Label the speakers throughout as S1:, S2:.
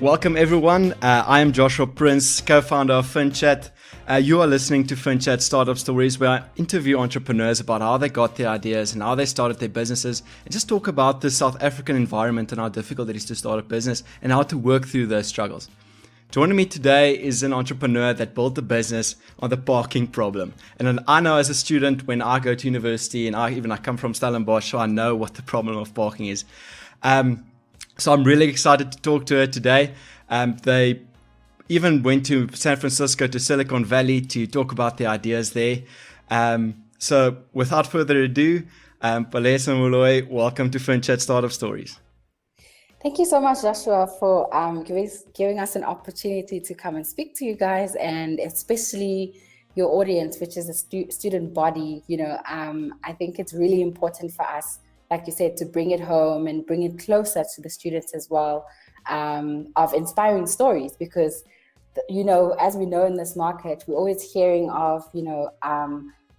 S1: Welcome everyone. I am Joshua Prince, co-founder of FinChat. You are listening to FinChat StartupStories, where I interview entrepreneurs about how they got their ideas and how they started their businesses, and just talk about the South African environment and how difficult it is to start a business and how to work through those struggles. Joining me today is an entrepreneur that built a business on the parking problem. And I know as a student, when I go to university and I come from Stellenbosch, so I know what the problem of parking is. So I'm really excited to talk to her today. They even went to San Francisco, to Silicon Valley, to talk about their ideas there. So without further ado, Palesa Moloi, welcome to FinChat Startup Stories.
S2: Thank you so much, Joshua, for giving us an opportunity to come and speak to you guys, and especially your audience, which is a student body. I think it's really important for us, like you said, to bring it home and bring it closer to the students as well, of inspiring stories, because, as we know in this market, we're always hearing of,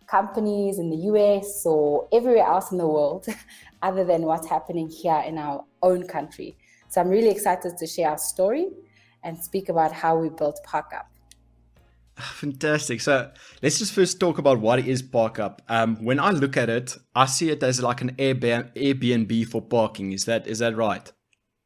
S2: companies in the US or everywhere else in the world, other than what's happening here in our own country. So I'm really excited to share our story and speak about how we built ParkUpp.
S1: Fantastic. So let's just first talk about what is ParkUpp. When I look at it, I see it as like an Airbnb for parking. Is that right?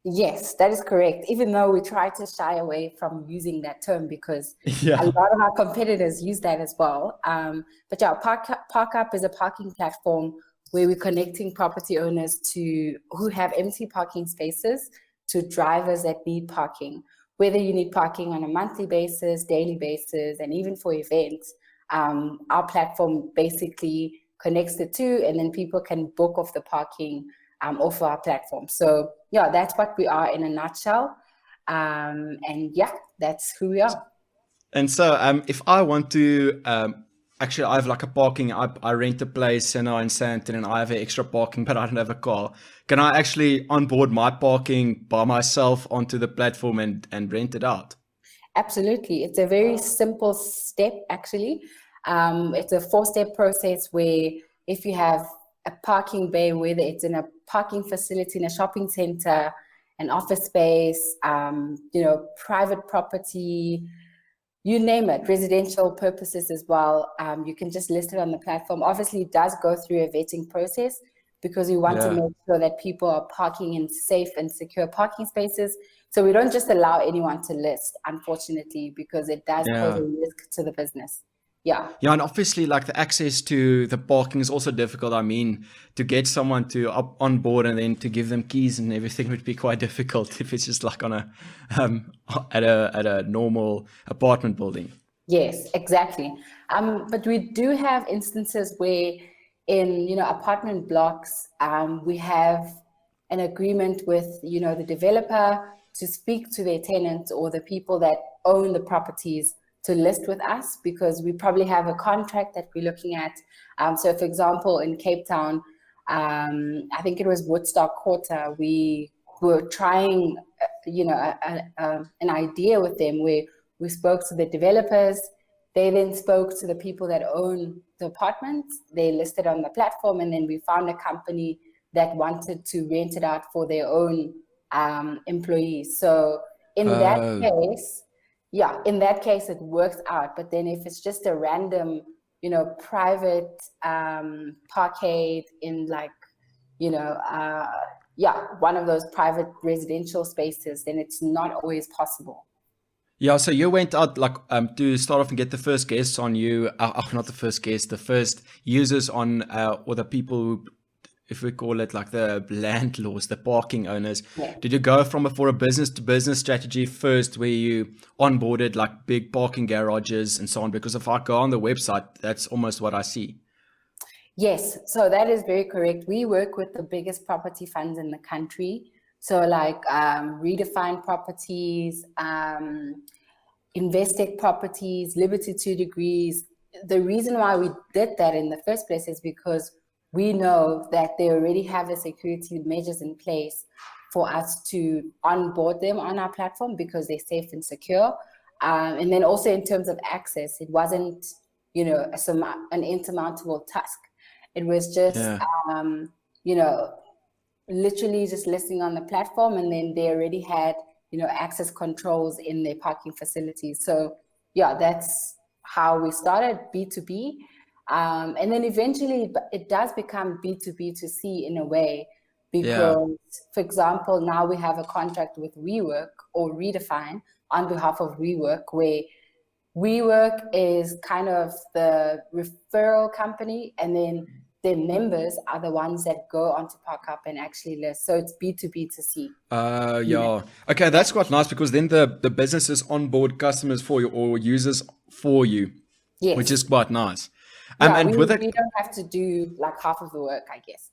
S2: Yes, that is correct. Even though we try to shy away from using that term because a lot of our competitors use that as well. But yeah, ParkUpp is a parking platform where we're connecting property owners who have empty parking spaces to drivers that need parking. Whether you need parking on a monthly basis, daily basis, and even for events, our platform basically connects the two, and then people can book off the parking off our platform. So yeah, that's what we are in a nutshell. And yeah, that's who we are.
S1: And so if I want to, actually I have like a parking, I rent a place in Sandton and I have an extra parking, but I don't have a car. Can I actually onboard my parking by myself onto the platform and rent it out?
S2: Absolutely. It's a very simple step, actually. It's a 4-step process where if you have a parking bay, whether it's in a parking facility in a shopping center, an office space, private property, you name it, residential purposes as well, you can just list it on the platform. Obviously, it does go through a vetting process because we want to make sure that people are parking in safe and secure parking spaces. So we don't just allow anyone to list, unfortunately, because it does pose a risk to the business. Yeah,
S1: and obviously, like the access to the parking is also difficult. I mean, to get someone to on board and then to give them keys and everything would be quite difficult if it's just like on a at a normal apartment building.
S2: Yes, exactly. But we do have instances where in apartment blocks, we have an agreement with the developer to speak to their tenants or the people that own the properties to list with us, because we probably have a contract that we're looking at. So for example, in Cape Town, I think it was Woodstock Quarter, we were trying, an idea with them where we spoke to the developers. They then spoke to the people that own the apartments. They listed on the platform, and then we found a company that wanted to rent it out for their own employees. So in that case, it works out. But then if it's just a random, private parkade in one of those private residential spaces, then it's not always possible.
S1: Yeah, so you went out to start off and get the first guests on you, not the first guests, the first users on, or the people who, if we call it like the landlords, the parking owners. Yeah. Did you go for a business to business strategy first, where you onboarded like big parking garages and so on? Because if I go on the website, that's almost what I see.
S2: Yes, so that is very correct. We work with the biggest property funds in the country. So like Redefine Properties, Investec Properties, Liberty 2 Degrees. The reason why we did that in the first place is because we know that they already have the security measures in place for us to onboard them on our platform because they're safe and secure. And then also in terms of access, it wasn't, an insurmountable task. It was just, literally just listing on the platform, and then they already had access controls in their parking facilities. So yeah, that's how we started B2B. And then eventually it does become B2B2C in a way, because, for example, now we have a contract with WeWork or Redefine on behalf of WeWork, where WeWork is kind of the referral company, and then their members are the ones that go onto ParkUpp and actually list. So it's B2B2C.
S1: Yeah. Okay, that's quite nice, because then the businesses onboard customers for you or users for you,
S2: Yes.
S1: which is quite nice.
S2: Yeah,
S1: And
S2: we don't have to do like half of the work, I guess.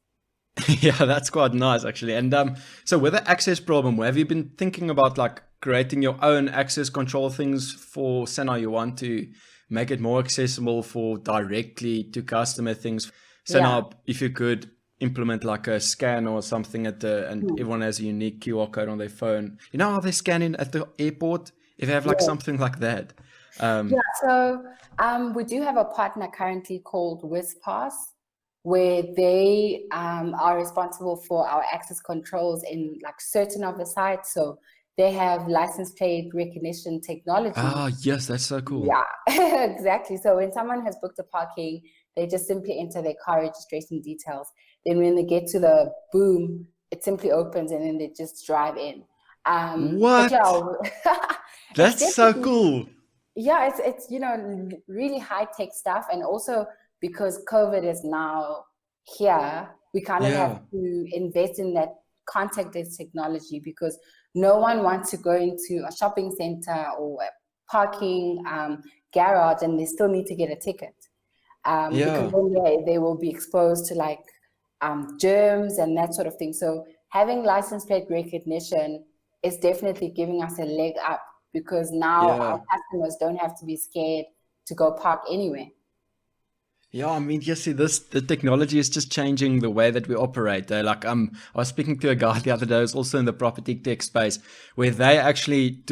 S1: yeah, that's quite nice actually. And so with the access problem, have you been thinking about like creating your own access control things for, say now you want to make it more accessible for directly to customer things? So now if you could implement like a scan or something and everyone has a unique QR code on their phone. You know how they scan in at the airport? If they have like something like that.
S2: So we do have a partner currently called WizPass, where they are responsible for our access controls in like certain of the sites. So they have license plate recognition technology.
S1: Ah, yes, that's so cool.
S2: Yeah, exactly. So when someone has booked a parking, they just simply enter their car registration details. Then when they get to the boom, it simply opens and then they just drive in.
S1: What? That's so cool.
S2: Yeah, it's really high tech stuff, and also because COVID is now here, we kind of have to invest in that contactless technology, because no one wants to go into a shopping center or a parking garage and they still need to get a ticket, because then they will be exposed to like germs and that sort of thing. So having license plate recognition is definitely giving us a leg up, because now our customers don't have to be scared to go park anywhere.
S1: Yeah, I mean, you see, the technology is just changing the way that we operate. Like, I was speaking to a guy the other day who's also in the property tech space, where they actually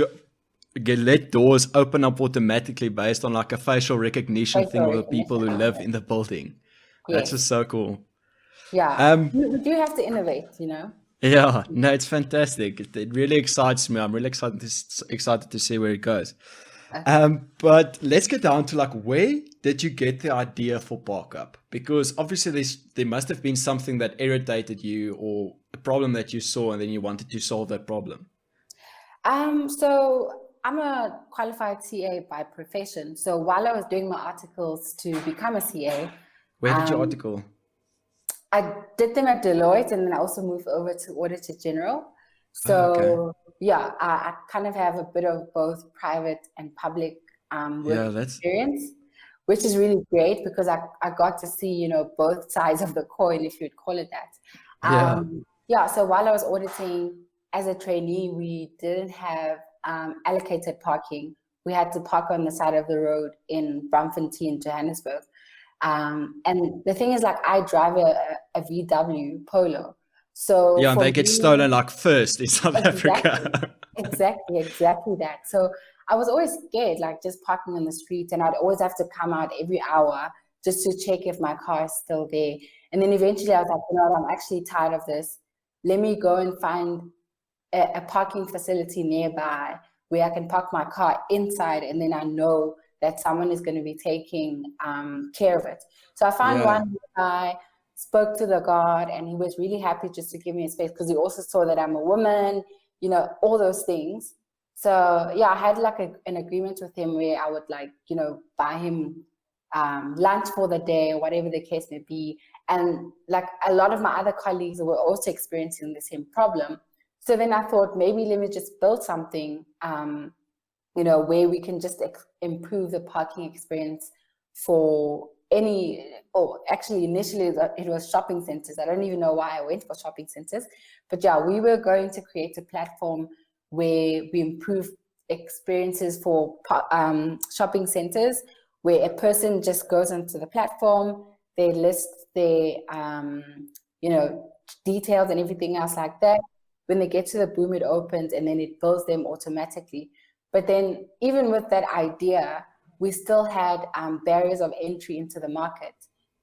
S1: let doors open up automatically based on like a facial recognition thing of the people who live in the building. That's just so cool.
S2: Yeah, we do have to innovate,
S1: Yeah, no, it's fantastic. It really excites me. I'm really excited to see where it goes. But let's get down to like, where did you get the idea for ParkUpp? Because obviously there must have been something that irritated you or a problem that you saw and then you wanted to solve that problem.
S2: So I'm a qualified CA by profession. So while I was doing my articles to become a CA.
S1: Where did your article?
S2: I did them at Deloitte, and then I also moved over to Auditor General. So yeah, I kind of have a bit of both private and public work experience, which is really great, because I got to see, both sides of the coin, if you'd call it that. So while I was auditing as a trainee, we didn't have allocated parking. We had to park on the side of the road in Braamfontein, Johannesburg. And the thing is, like, I drive a VW Polo. So
S1: yeah, and they get stolen like first in South Africa.
S2: Exactly that. So I was always scared, like just parking on the street, and I'd always have to come out every hour just to check if my car is still there. And then eventually I was like, I'm actually tired of this. Let me go and find a parking facility nearby where I can park my car inside, and then I know that someone is going to be taking care of it. So I found one guy, spoke to the guard, and he was really happy just to give me a space, because he also saw that I'm a woman, all those things. So yeah, I had like an agreement with him where I would buy him lunch for the day, or whatever the case may be. And like a lot of my other colleagues were also experiencing the same problem. So then I thought, maybe let me just build something where we can just improve the parking experience for actually initially it was shopping centers. I don't even know why I went for shopping centers, but yeah, we were going to create a platform where we improve experiences for shopping centers, where a person just goes onto the platform, they list their details and everything else like that. When they get to the boom, it opens and then it bills them automatically. But then even with that idea, we still had barriers of entry into the market.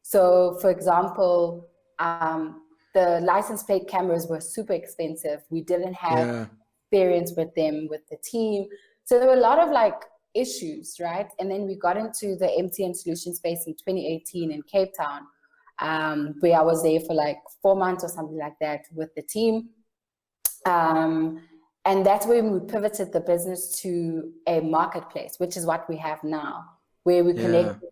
S2: So for example, the license plate cameras were super expensive. We didn't have experience with them, with the team. So there were a lot of like issues, right? And then we got into the MTN solution space in 2018 in Cape Town, where I was there for like 4 months or something like that with the team. And that's when we pivoted the business to a marketplace, which is what we have now, where we connect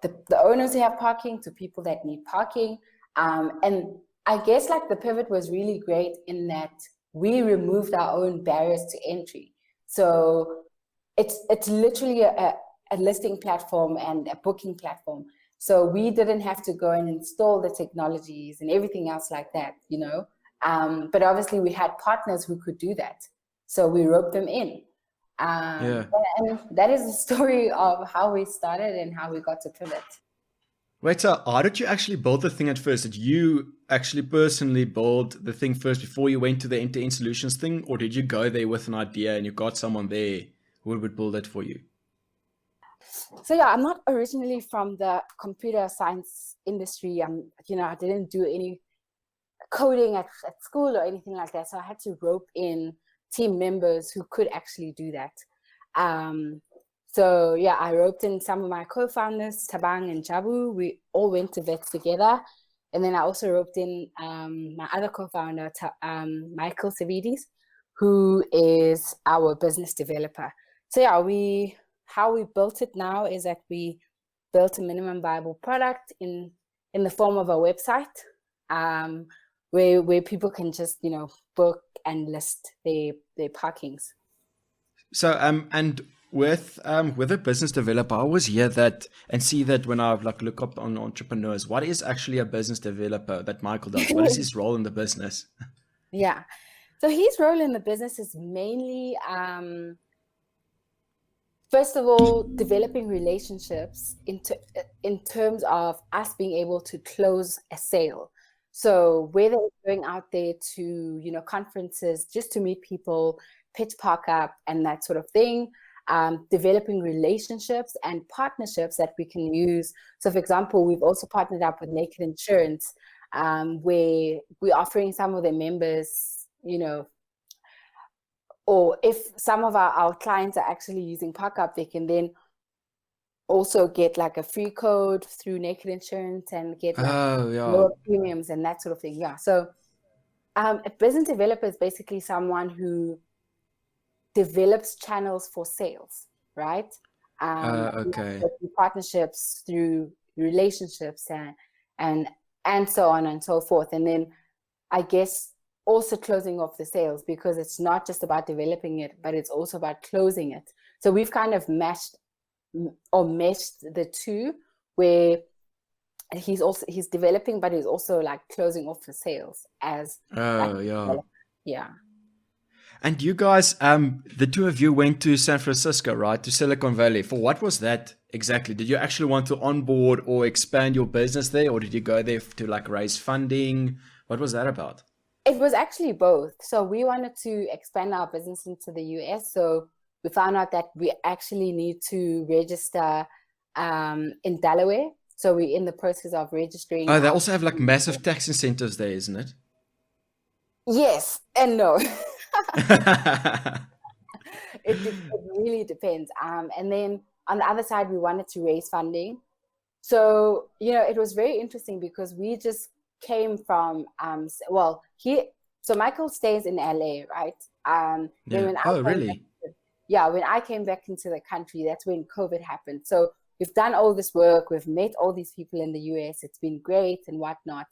S2: the owners who have parking to people that need parking. And I guess like the pivot was really great in that we removed our own barriers to entry. So it's literally a listing platform and a booking platform. So we didn't have to go and install the technologies and everything else like that, you know. But obviously we had partners who could do that. So we roped them in. And that is the story of how we started and how we got to pivot.
S1: Wait, so how did you actually build the thing at first? Did you actually personally build the thing first before you went to the end-to-end solutions thing? Or did you go there with an idea and you got someone there who would build it for you?
S2: So yeah, I'm not originally from the computer science industry. I didn't do any coding at school or anything like that. So I had to rope in team members who could actually do that. So yeah, I roped in some of my co-founders, Tabang and Jabu. We all went to VET together. And then I also roped in my other co-founder, Michael Savidis, who is our business developer. So yeah, how we built it now is that we built a minimum viable product in the form of a website, where people can just, book and list their parkings.
S1: So and with a business developer, I always hear that and see that when I look up on entrepreneurs, what is actually a business developer that Michael does? What is his role in the business?
S2: Yeah. So his role in the business is mainly, first of all, developing relationships in terms of us being able to close a sale. So whether it's going out there to, conferences just to meet people, pitch ParkUpp and that sort of thing, developing relationships and partnerships that we can use. So for example, we've also partnered up with Naked Insurance, where we're offering some of their members, or if some of our clients are actually using ParkUpp, they can then also get like a free code through Naked Insurance and get lower premiums and that sort of thing. Yeah. So a business developer is basically someone who develops channels for sales, right? Through partnerships, through relationships, and so on and so forth. And then I guess also closing off the sales, because it's not just about developing it, but it's also about closing it. So we've kind of meshed the two, where he's developing, but he's also like closing off the sales as yeah.
S1: And you guys, the two of you went to San Francisco, right? To Silicon Valley. For what was that exactly? Did you actually want to onboard or expand your business there? Or did you go there to like raise funding? What was that about?
S2: It was actually both. So we wanted to expand our business into the US. So we found out that we actually need to register in Delaware. So we're in the process of registering.
S1: Oh, they also have like massive tax incentives there, isn't it?
S2: Yes and no. It really depends. And then on the other side, we wanted to raise funding. So, it was very interesting because we just came from, so Michael stays in LA, right?
S1: Really?
S2: When I came back into the country, that's when COVID happened. So we've done all this work. We've met all these people in the US. It's been great and whatnot.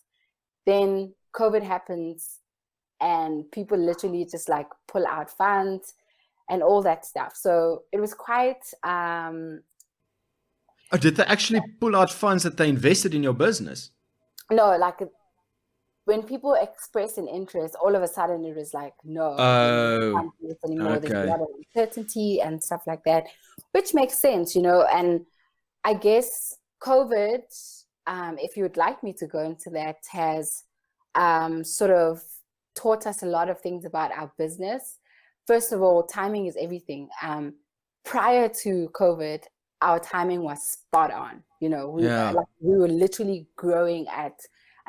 S2: Then COVID happens and people literally just like pull out funds and all that stuff. So it was quite...
S1: did they actually pull out funds that they invested in your business?
S2: No, like when people express an interest, all of a sudden it was like, no, can't do this anymore.
S1: Okay.
S2: There's a lot of uncertainty and stuff like that, which makes sense, and I guess COVID, if you would like me to go into that, has sort of taught us a lot of things about our business. First of all, timing is everything. Prior to COVID, our timing was spot on. We were literally growing at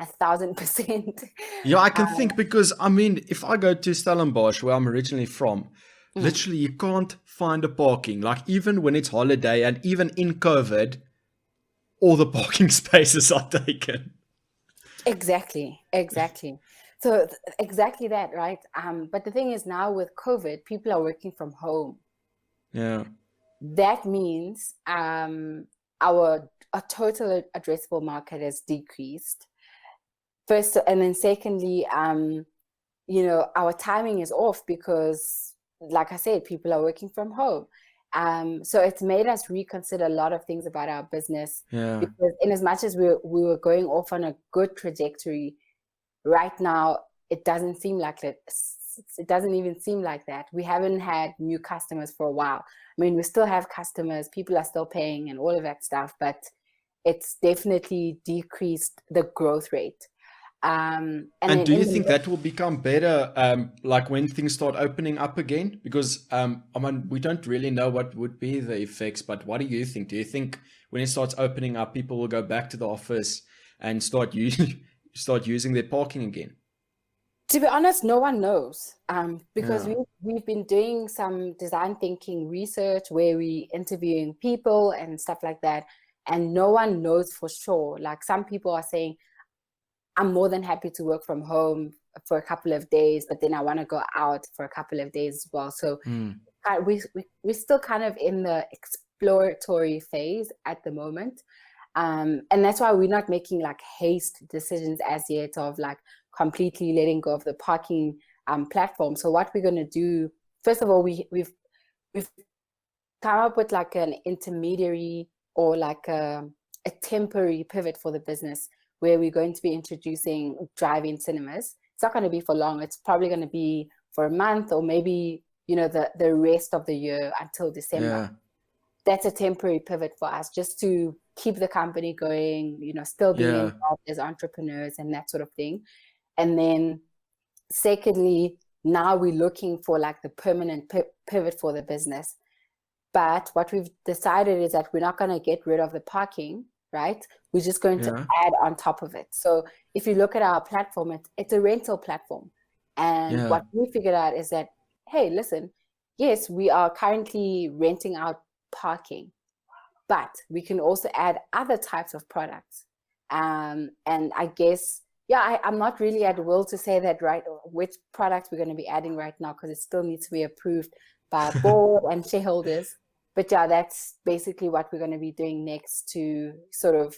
S2: 1,000%.
S1: Yeah, I can think because, I mean, if I go to Stellenbosch, where I'm originally from, literally you can't find a parking. Like even when it's holiday and even in COVID, all the parking spaces are taken.
S2: Exactly. So exactly that, right? But the thing is now with COVID, people are working from home.
S1: Yeah.
S2: That means our total addressable market has decreased. First, and then secondly, our timing is off because, like I said, people are working from home. So it's made us reconsider a lot of things about our business,
S1: Yeah.
S2: because in as much as we were going off on a good trajectory, right now it doesn't seem like it. It doesn't even seem like that. We haven't had new customers for a while. I mean, we still have customers, people are still paying and all of that stuff, but it's definitely decreased the growth rate. And
S1: And
S2: then
S1: do you think that will become better, like when things start opening up again? Because, I mean, we don't really know what would be the effects, but what do you think? Do you think when it starts opening up, people will go back to the office and start using their parking again?
S2: To be honest, no one knows, because
S1: Yeah.
S2: we've been doing some design thinking research where we interviewing people and stuff like that, and no one knows for sure. Like some people are saying, I'm more than happy to work from home for a couple of days, but then I want to go out for a couple of days as well. So we're still kind of in the exploratory phase at the moment. And that's why we're not making like haste decisions as yet of like completely letting go of the parking platform. So what we're going to do, first of all, we've come up with like an intermediary or like a temporary pivot for the business, where we're going to be introducing drive-in cinemas. It's not going to be for long. It's probably going to be for a month or maybe, the rest of the year until December.
S1: Yeah.
S2: That's a temporary pivot for us, just to keep the company going, still being
S1: Yeah.
S2: involved as entrepreneurs and that sort of thing. And then secondly, now we're looking for like the permanent pivot for the business. But what we've decided is that we're not going to get rid of the parking, right? We're just going to add on top of it. So if you look at our platform, it's a rental platform. And what we figured out is that, hey, listen, yes, we are currently renting out parking, but we can also add other types of products. And I guess, I'm not really at will to say that, right, which products we're going to be adding right now, because it still needs to be approved by our board and shareholders. But that's basically what we're going to be doing next to sort of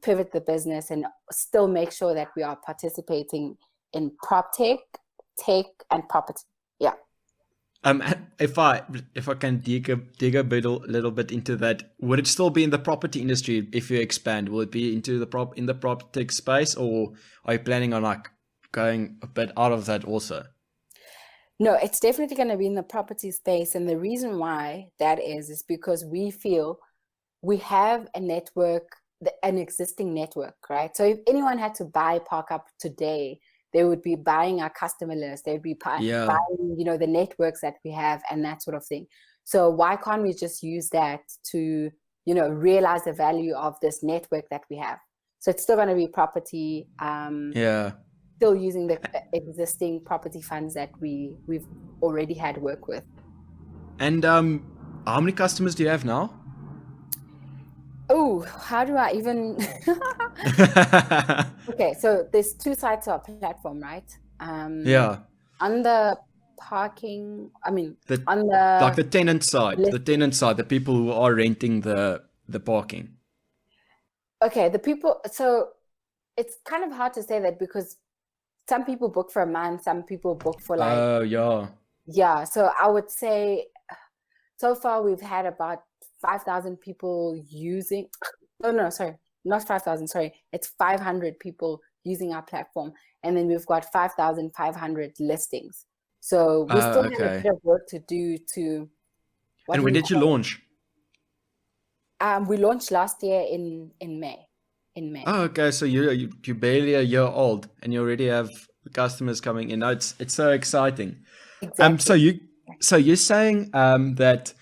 S2: pivot the business and still make sure that we are participating in prop tech, and property. Yeah.
S1: If I can dig a little bit into that, would it still be in the property industry if you expand? Will it be into the prop tech space, or are you planning on like going a bit out of that also?
S2: No, it's definitely going to be in the property space. And the reason why that is because we feel we have a network, an existing network, right? So if anyone had to buy ParkUpp today, they would be buying our customer list. They'd be buying, the networks that we have and that sort of thing. So why can't we just use that to, realize the value of this network that we have? So it's still going to be property. Still using the existing property funds that we've already had work with.
S1: And how many customers do you have now?
S2: Oh, how do I even? Okay, so there's two sides to our platform, right? On the parking, on the
S1: like the tenant side, the people who are renting the parking.
S2: Okay, the people. So it's kind of hard to say that because some people book for a month, some people book for like. Yeah. So I would say so far we've had about 5,000 people using. Oh no, sorry, not 5,000. Sorry, it's 500 people using our platform, and then we've got 5,500 listings. So we still have a bit of work to do to.
S1: And when did you launch?
S2: We launched last year in May.
S1: Oh, okay. So you're barely a year old, and you already have customers coming in. Now it's so exciting.
S2: Exactly.
S1: So you're saying that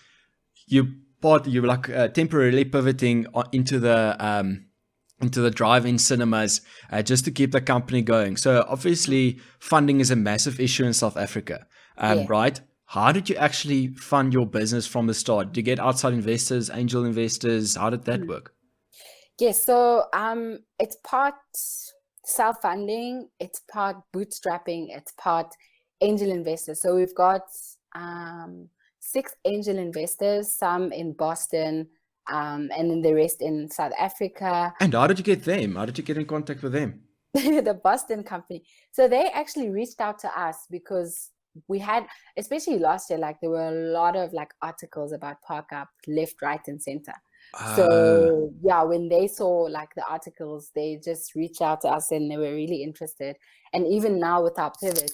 S1: you're temporarily pivoting into the into the drive-in cinemas just to keep the company going. So obviously funding is a massive issue in South Africa,
S2: Yeah.
S1: right? How did you actually fund your business from the start? Did you get outside investors, angel investors? How did that work?
S2: Yes, so it's part self-funding, it's part bootstrapping, it's part angel investors. So we've got 6 angel investors, some in Boston, and then the rest in South Africa.
S1: And how did you get them? How did you get in contact with them?
S2: The Boston company. So they actually reached out to us because we had, especially last year, like there were a lot of like articles about ParkUpp left, right, and center. So yeah, when they saw like the articles, they just reached out to us and they were really interested. And even now with our pivot,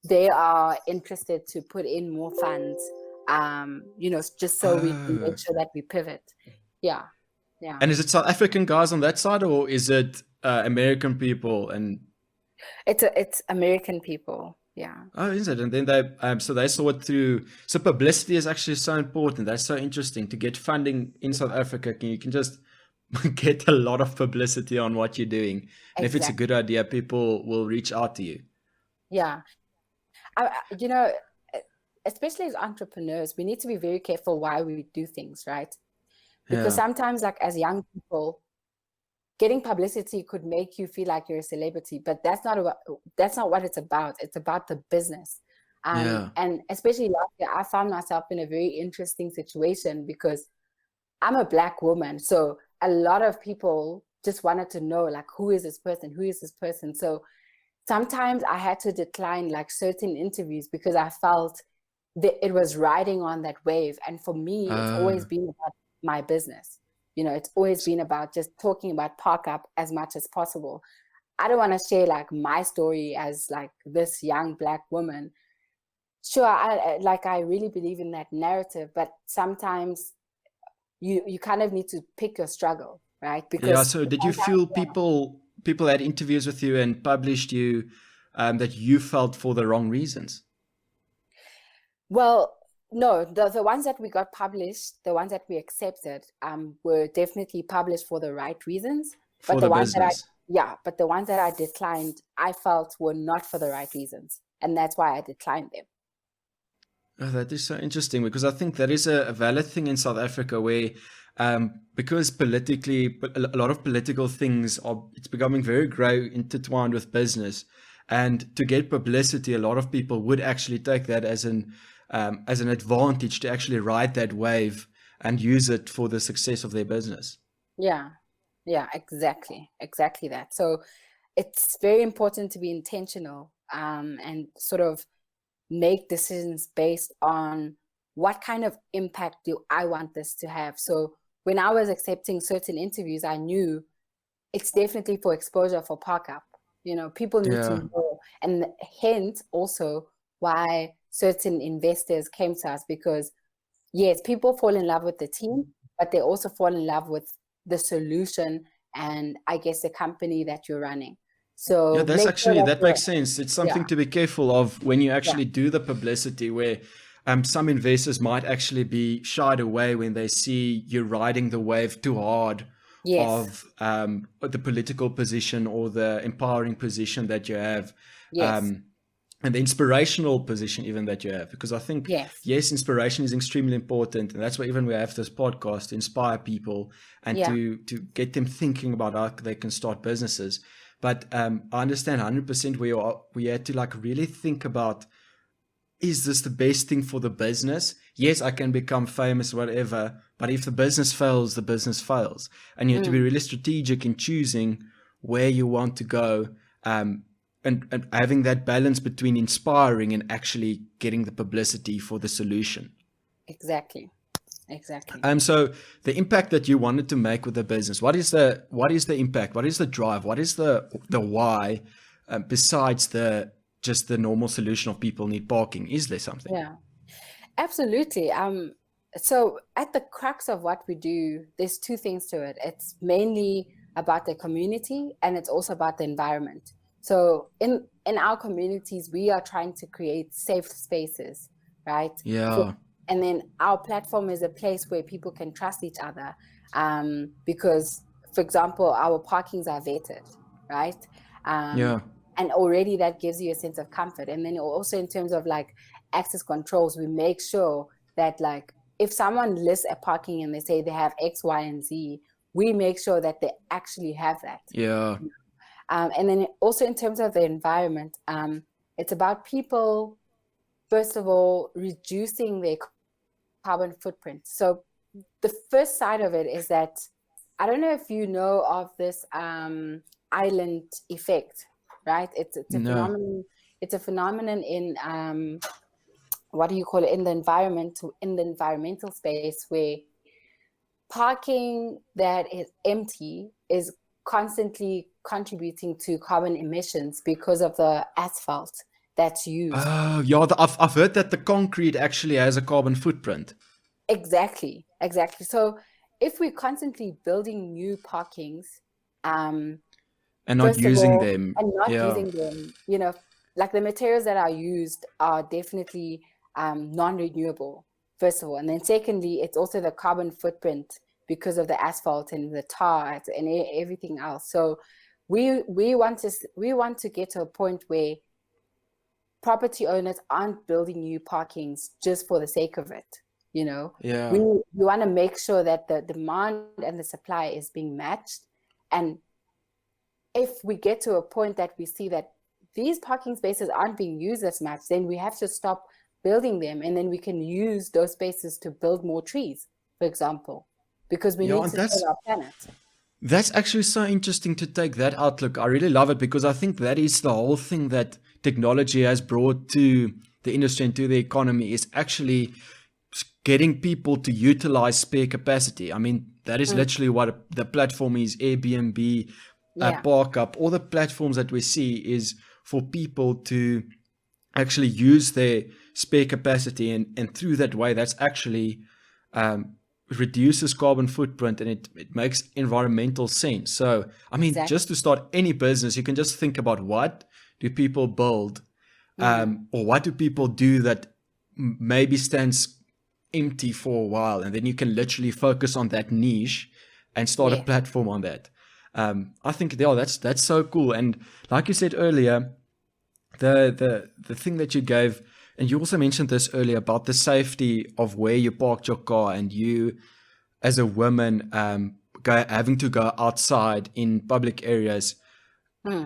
S2: they are interested to put in more funds, just so we can make sure that we pivot. Yeah. Yeah.
S1: And is it South African guys on that side, or is it American people? And
S2: It's American people. Yeah.
S1: oh, is it? And then they saw it through. So publicity is actually so important. That's so interesting to get funding in South Africa. You can just get a lot of publicity on what you're doing. And if it's a good idea, people will reach out to you.
S2: Yeah. Especially as entrepreneurs, we need to be very careful why we do things, right? Because sometimes, like as young people, getting publicity could make you feel like you're a celebrity, but that's not what it's about. It's about the business. And especially last year, I found myself in a very interesting situation because I'm a Black woman. So a lot of people just wanted to know, like, who is this person? Who is this person? So sometimes I had to decline like certain interviews because I felt that it was riding on that wave. And for me, it's always been about my business. It's always been about just talking about ParkUpp as much as possible. I don't want to share like my story as like this young Black woman. Sure, I really believe in that narrative, but sometimes you kind of need to pick your struggle, right? Because
S1: So did you feel people had interviews with you and published you that you felt for the wrong reasons?
S2: Well, no, the ones that we got published, the ones that we accepted, were definitely published for the right reasons.
S1: For the business.
S2: But the ones that I declined, I felt were not for the right reasons. And that's why I declined them.
S1: Oh, that is so interesting, because I think that is a valid thing in South Africa where because politically, a lot of political things it's becoming very grey intertwined with business. And to get publicity, a lot of people would actually take that as an advantage to actually ride that wave and use it for the success of their business.
S2: Yeah, exactly that. So it's very important to be intentional and sort of make decisions based on what kind of impact do I want this to have. So when I was accepting certain interviews, I knew it's definitely for exposure for ParkUpp. People need to know, and hence also why certain investors came to us, because yes, people fall in love with the team, but they also fall in love with the solution and I guess the company that you're running. So
S1: that's actually, that makes sense. It's something to be careful of when you actually do the publicity, where some investors might actually be shied away when they see you riding the wave too hard of the political position or the empowering position that you have. And the inspirational position even that you have, because I think, yes, inspiration is extremely important. And that's why even we have this podcast to inspire people and to get them thinking about how they can start businesses. But I understand 100% where we had to like really think about, is this the best thing for the business? Yes, I can become famous, whatever, but if the business fails, the business fails. And you have to be really strategic in choosing where you want to go, and having that balance between inspiring and actually getting the publicity for the solution.
S2: Exactly.
S1: So the impact that you wanted to make with the business, what is the impact? What is the drive? What is the why, besides just the normal solution of people need parking? Is there something?
S2: Yeah, absolutely. So at the crux of what we do, there's 2 things to it. It's mainly about the community and it's also about the environment. So in our communities, we are trying to create safe spaces, right?
S1: Yeah.
S2: And then our platform is a place where people can trust each other, because for example, our parkings are vetted, right?
S1: Yeah.
S2: And already that gives you a sense of comfort. And then also in terms of like access controls, we make sure that like if someone lists a parking and they say they have X, Y, and Z, we make sure that they actually have that.
S1: Yeah.
S2: And then also in terms of the environment, it's about people, first of all, reducing their carbon footprint. So the first side of it is that, I don't know if you know of this island effect, right? It's a
S1: No.
S2: phenomenon. It's a phenomenon in what do you call it, in the environmental space, where parking that is empty is constantly contributing to carbon emissions because of the asphalt that's used.
S1: Oh, yeah. I've heard that the concrete actually has a carbon footprint.
S2: Exactly. So if we're constantly building new parkings,
S1: And not
S2: first of
S1: using
S2: all,
S1: them.
S2: and not
S1: Yeah.
S2: using them, like the materials that are used are definitely non-renewable, first of all. And then secondly, it's also the carbon footprint because of the asphalt and the tar and everything else. So we want to get to a point where property owners aren't building new parkings just for the sake of it.
S1: Yeah.
S2: We want to make sure that the demand and the supply is being matched. And if we get to a point that we see that these parking spaces aren't being used as much, then we have to stop building them, and then we can use those spaces to build more trees, for example, because we need
S1: And
S2: to save our planet.
S1: that's actually so interesting to take that outlook. I really love it because I think that is the whole thing that technology has brought to the industry and to the economy, is actually getting people to utilize spare capacity. I mean, that is literally what the platform is. Airbnb, ParkUpp, all the platforms that we see is for people to actually use their spare capacity, and through that way, that's actually reduces carbon footprint, and it makes environmental sense. So, I mean, just to start any business, you can just think about what do people build, or what do people do that maybe stands empty for a while, and then you can literally focus on that niche and start a platform on that. I think that's so cool. And like you said earlier, the thing that you gave, and you also mentioned this earlier about the safety of where you parked your car, and you as a woman having to go outside in public areas,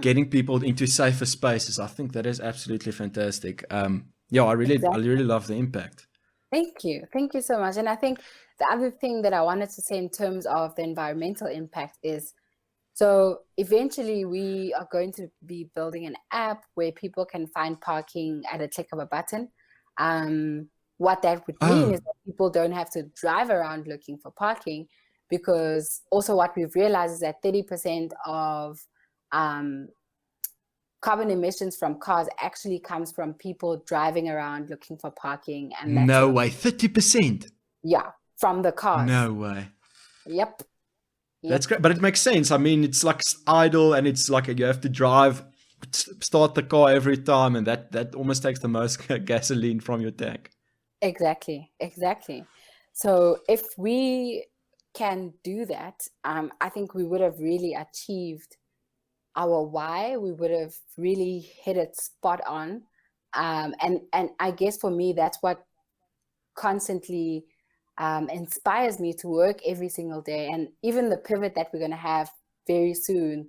S1: getting people into safer spaces. I think that is absolutely fantastic. I really love the impact.
S2: Thank you so much. And I think the other thing that I wanted to say in terms of the environmental impact is, so eventually we are going to be building an app where people can find parking at a click of a button. What that would mean is that people don't have to drive around looking for parking, because also what we've realized is that 30% of carbon emissions from cars actually comes from people driving around looking for parking. And that's
S1: No way, 30%?
S2: Yeah, from the cars.
S1: No way.
S2: Yep.
S1: That's great, but it makes sense. I mean, it's like idle, and it's like you have to drive, start the car every time, and that almost takes the most gasoline from your tank.
S2: Exactly. So if we can do that, I think we would have really achieved our why. We would have really hit it spot on. And I guess for me, that's what constantly inspires me to work every single day. And even the pivot that we're going to have very soon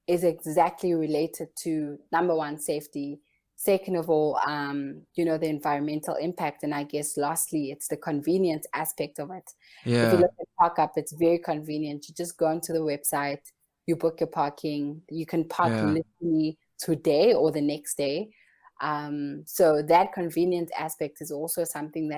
S2: is exactly related to, number one, safety. Second of all, the environmental impact. And I guess lastly, it's the convenience aspect of it.
S1: Yeah.
S2: If you look at ParkUpp, it's very convenient. You just go onto the website, you book your parking, you can park literally today or the next day. So that convenience aspect is also something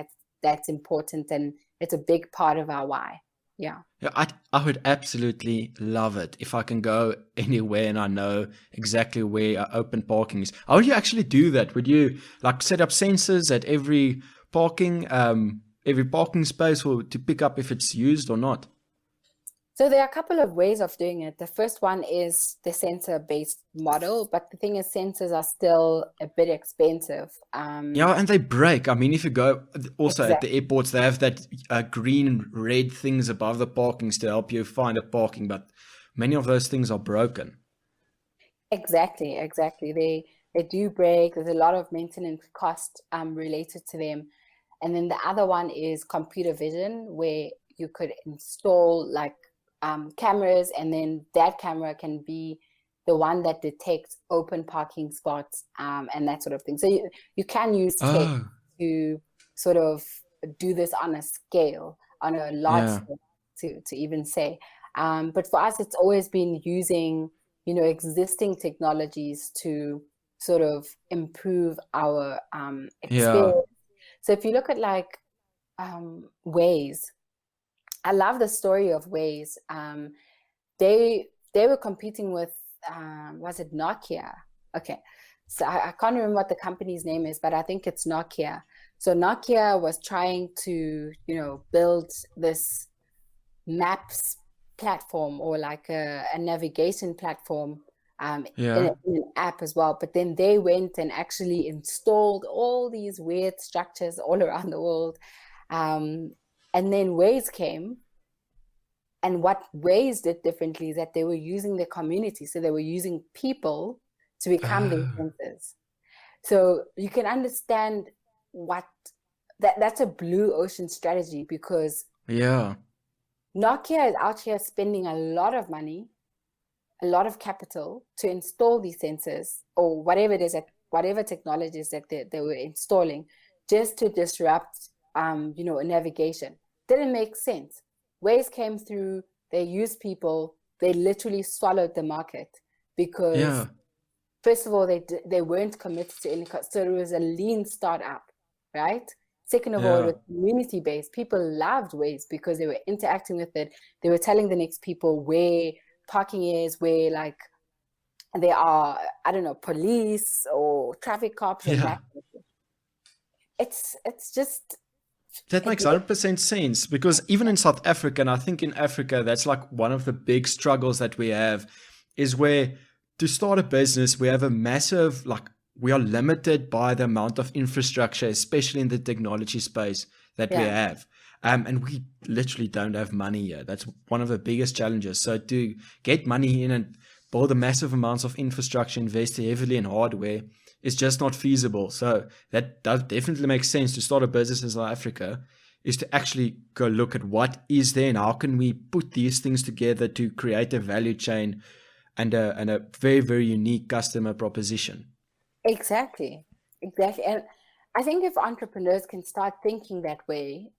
S2: that's important, and it's a big part of our why. Yeah,
S1: I would absolutely love it if I can go anywhere and I know exactly where open parking is. How would you actually do that? Would you like set up sensors at every parking space to pick up if it's used or not?
S2: So there are a couple of ways of doing it. The first one is the sensor-based model, but the thing is, sensors are still a bit expensive.
S1: And they break. I mean, if you go also at the airports, they have that green and red things above the parkings to help you find a parking. But many of those things are broken.
S2: Exactly, exactly. They do break. There's a lot of maintenance cost related to them. And then the other one is computer vision, where you could install like cameras, and then that camera can be the one that detects open parking spots and that sort of thing. So you can use tech
S1: Oh,
S2: to sort of do this on a scale, on a large
S1: yeah,
S2: scale, to even say. But for us, it's always been using, you know, existing technologies to sort of improve our
S1: yeah,
S2: experience. So if you look at like Waze, I love the story of Waze. They were competing with was it Nokia? Okay, so I can't remember what the company's name is, but I think it's Nokia. So Nokia was trying to, you know, build this maps platform, or like a navigation platform
S1: yeah,
S2: in an app as well. But then they went and actually installed all these weird structures all around the world. Um, and then Waze came, and what Waze did differently is that they were using the community. So they were using people to become the
S1: oh,
S2: sensors. So you can understand what that's a blue ocean strategy, because
S1: yeah,
S2: Nokia is out here spending a lot of money, a lot of capital to install these sensors, or whatever it is, that whatever technologies that they were installing, just to disrupt you know, navigation. Didn't make sense. Waze came through, they used people, they literally swallowed the market, because
S1: yeah,
S2: first of all, they weren't committed to any cost. So it was a lean startup, right? Second of all, it
S1: yeah,
S2: was community based. People loved Waze because they were interacting with it. They were telling the next people where parking is, where like there are, I don't know, police or traffic cops and
S1: yeah.
S2: that. It's just
S1: That
S2: it,
S1: makes 100% sense because even in South Africa, and I think in Africa, that's like one of the big struggles that we have is where to start a business, we have a massive, like, we are limited by the amount of infrastructure, especially in the technology space that we
S2: yeah.
S1: have. And we literally don't have money here. That's one of the biggest challenges. So to get money in and build a massive amounts of infrastructure, invest heavily in hardware, is just not feasible. So that does definitely make sense to start a business in South Africa, is to actually go look at what is there and how can we put these things together to create a value chain and a very, very unique customer proposition.
S2: Exactly, exactly. And I think if entrepreneurs can start thinking that way,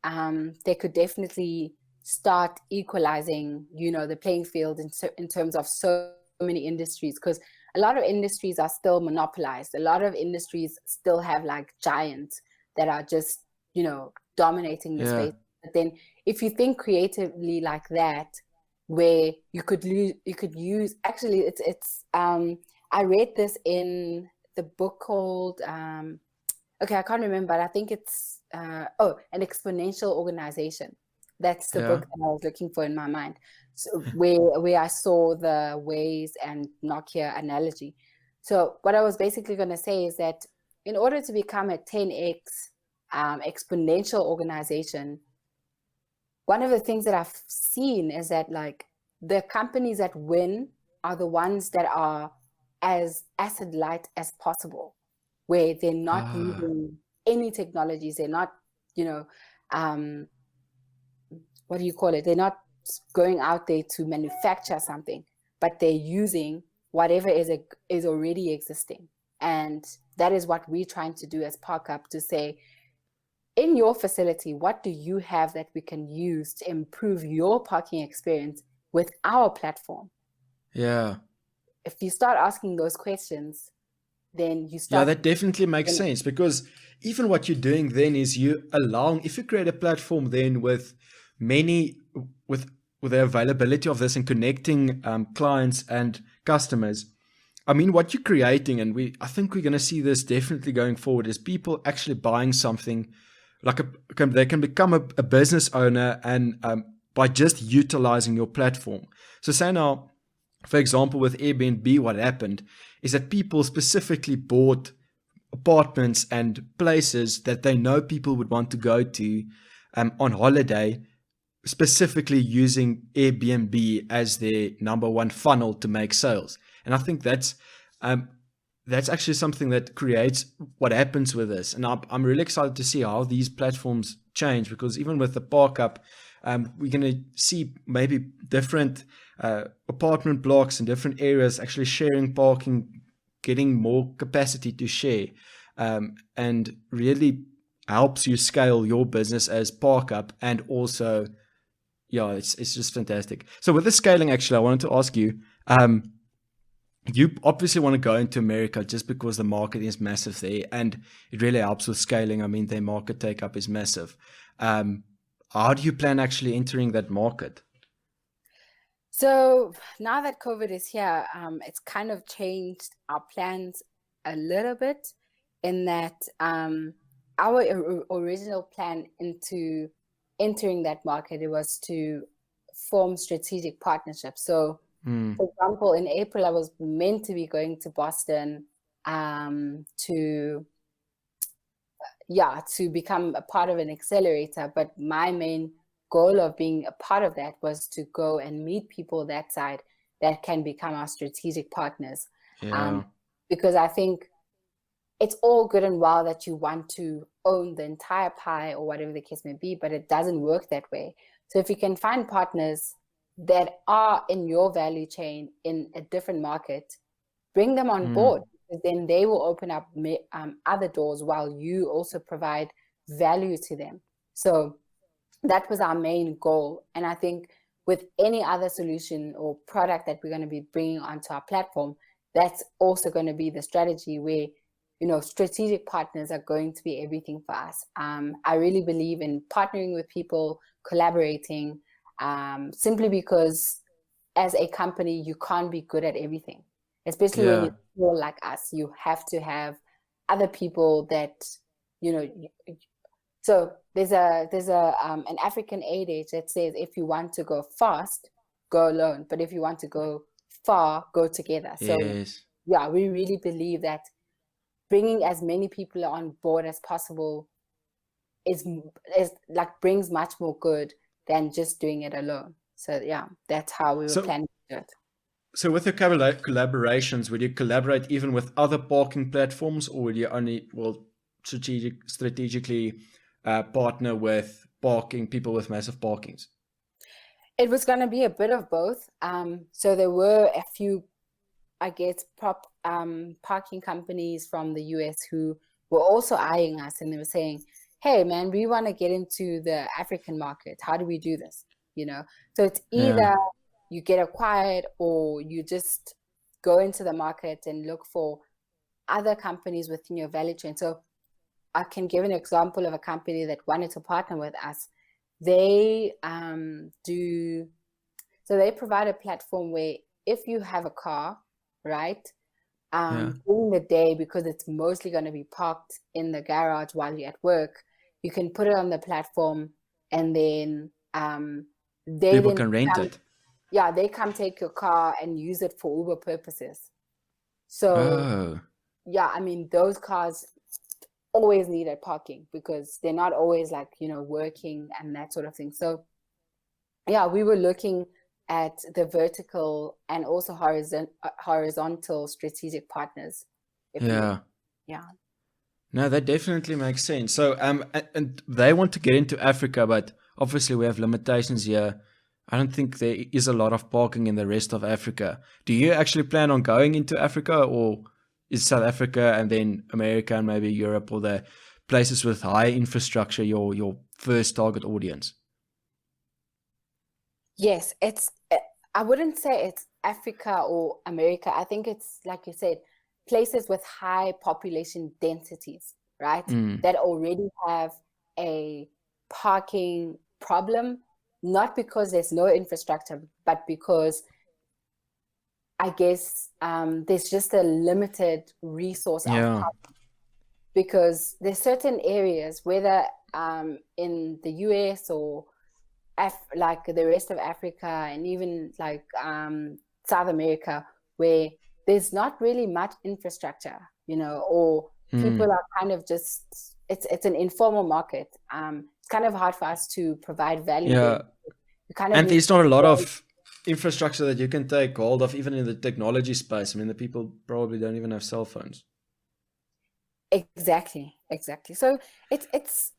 S2: they could definitely start equalizing, you know, the playing field in terms of so many industries, because a lot of industries are still monopolized. A lot of industries still have like giants that are just, you know, dominating the
S1: Yeah,
S2: space. But then if you think creatively like that, where you could use, actually it's I read this in the book called okay, I can't remember, but I think it's An Exponential Organization. That's the
S1: yeah,
S2: book that I was looking for in my mind. So where I saw the Waze and Nokia analogy. So what I was basically going to say is that in order to become a 10x exponential organization, one of the things that I've seen is that like the companies that win are the ones that are as asset light as possible, where they're not
S1: ah,
S2: using any technologies. They're not, you know, um, what do you call it? They're not going out there to manufacture something, but they're using whatever is already existing. And that is what we're trying to do as ParkUpp, to say, in your facility, what do you have that we can use to improve your parking experience with our platform?
S1: yeah.
S2: If you start asking those questions, then you
S1: Yeah,
S2: start
S1: that definitely makes
S2: winning.
S1: sense because even what you're doing then is you allowing, if you create a platform then with many, with with the availability of this and connecting clients and customers. I mean, what you're creating, and I think we're going to see this definitely going forward, is people actually buying something like they can become a business owner and by just utilizing your platform. So say now, for example, with Airbnb, what happened is that people specifically bought apartments and places that they know people would want to go to on holiday, specifically using Airbnb as their number one funnel to make sales. And I think that's actually something that creates what happens with this. And I'm really excited to see how these platforms change, because even with the ParkUpp, we're going to see maybe different apartment blocks in different areas actually sharing parking, getting more capacity to share, and really helps you scale your business as ParkUpp. And also, yeah, it's just fantastic. So with the scaling, actually, I wanted to ask you, you obviously want to go into America just because the market is massive there, and it really helps with scaling. I mean, their market take up is massive. How do you plan actually entering that market?
S2: So now that COVID is here, it's kind of changed our plans a little bit, in that our original plan into entering that market, it was to form strategic partnerships. So, for example, in April, I was meant to be going to Boston to become a part of an accelerator. But my main goal of being a part of that was to go and meet people that side that can become our strategic partners.
S1: Yeah.
S2: Because I think it's all good and well that you want to own the entire pie or whatever the case may be, but it doesn't work that way. So if you can find partners that are in your value chain in a different market, bring them on board, because then they will open up other doors while you also provide value to them. So that was our main goal. And I think with any other solution or product that we're going to be bringing onto our platform, that's also going to be the strategy where, strategic partners are going to be everything for us. I really believe in partnering with people, collaborating, simply because as a company, you can't be good at everything, especially when you're small like us. You have to have other people that, so there's an African adage that says, if you want to go fast, go alone. But if you want to go far, go together. So
S1: Yes.
S2: yeah, we really believe that bringing as many people on board as possible is like brings much more good than just doing it alone. So yeah, that's how we were planning to do it.
S1: So with your collaborations, will you collaborate even with other parking platforms, or will you only strategically partner with people with massive parkings?
S2: It was going to be a bit of both. So there were a few, I guess, parking companies from the US who were also eyeing us, and they were saying, hey man, we want to get into the African market. How do we do this? So it's either you get acquired or you just go into the market and look for other companies within your value chain. So I can give an example of a company that wanted to partner with us. They they provide a platform where if you have a car, right, during the day, because it's mostly going to be parked in the garage while you're at work, you can put it on the platform, and then
S1: people can rent it.
S2: Yeah, they come take your car and use it for Uber purposes. So yeah, I mean, those cars always needed parking because they're not always working and that sort of thing. So yeah, we were looking at the vertical and also horizontal strategic partners.
S1: Yeah. No, that definitely makes sense. So and they want to get into Africa, but obviously we have limitations here. I don't think there is a lot of parking in the rest of Africa. Do you actually plan on going into Africa, or is South Africa and then America and maybe Europe or the places with high infrastructure your first target audience?
S2: Yes, I wouldn't say it's Africa or America. I think it's, like you said, places with high population densities, right? That already have a parking problem, not because there's no infrastructure, but because I guess there's just a limited resource of parking. Because there's certain areas, whether in the US or like the rest of Africa and even like South America, where there's not really much infrastructure, or people are kind of just, it's an informal market. It's kind of hard for us to provide value. You kind of
S1: And
S2: need
S1: there's not a lot
S2: to.
S1: of infrastructure that you can take hold of, even in the technology space. I mean, the people probably don't even have cell phones.
S2: Exactly. So it's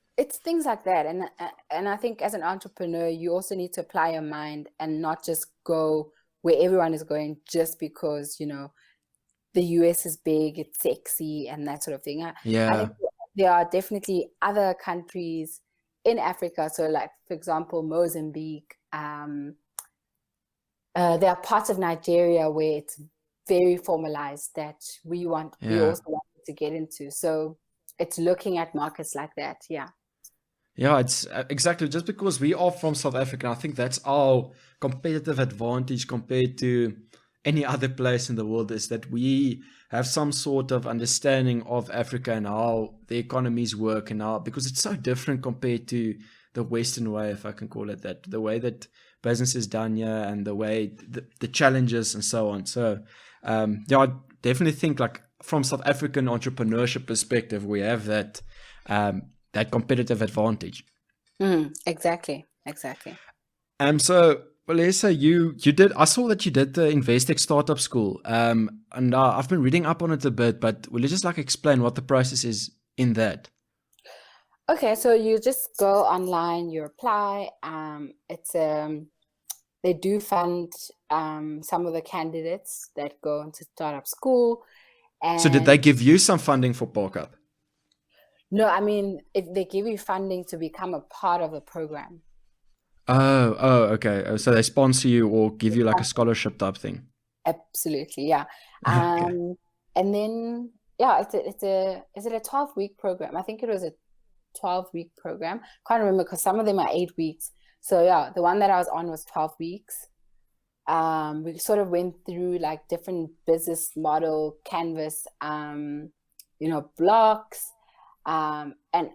S2: things like that, and I think as an entrepreneur, you also need to apply your mind and not just go where everyone is going just because the US is big, it's sexy, and that sort of thing. I
S1: Yeah.
S2: think there are definitely other countries in Africa. So, like for example, Mozambique. There are parts of Nigeria where it's very formalized that we
S1: Yeah.
S2: also want to get into. So it's looking at markets like that. Yeah.
S1: Yeah, it's exactly just because we are from South Africa. I think that's our competitive advantage compared to any other place in the world is that we have some sort of understanding of Africa and how the economies work and how, because it's so different compared to the Western way, if I can call it that, the way that business is done here and the way the challenges and so on. So, yeah, I definitely think like from South African entrepreneurship perspective, we have that competitive advantage.
S2: Exactly.
S1: So Palesa, you did. I saw that you did the Investec Startup School. And I've been reading up on it a bit, but will you just like explain what the process is in that?
S2: Okay, so you just go online, you apply. It's they do fund some of the candidates that go into startup school,
S1: So did
S2: and
S1: they give you some funding for ParkUpp?
S2: no, I mean if they give you funding to become a part of the program.
S1: Okay. Oh, so they sponsor you or give you like a scholarship type thing.
S2: Absolutely, yeah.
S1: Okay.
S2: And then yeah, is it a 12-week program? I think it was a 12-week program. Can't remember because some of them are 8 weeks. So yeah, the one that I was on was 12 weeks. We sort of went through like different business model canvas, blocks. And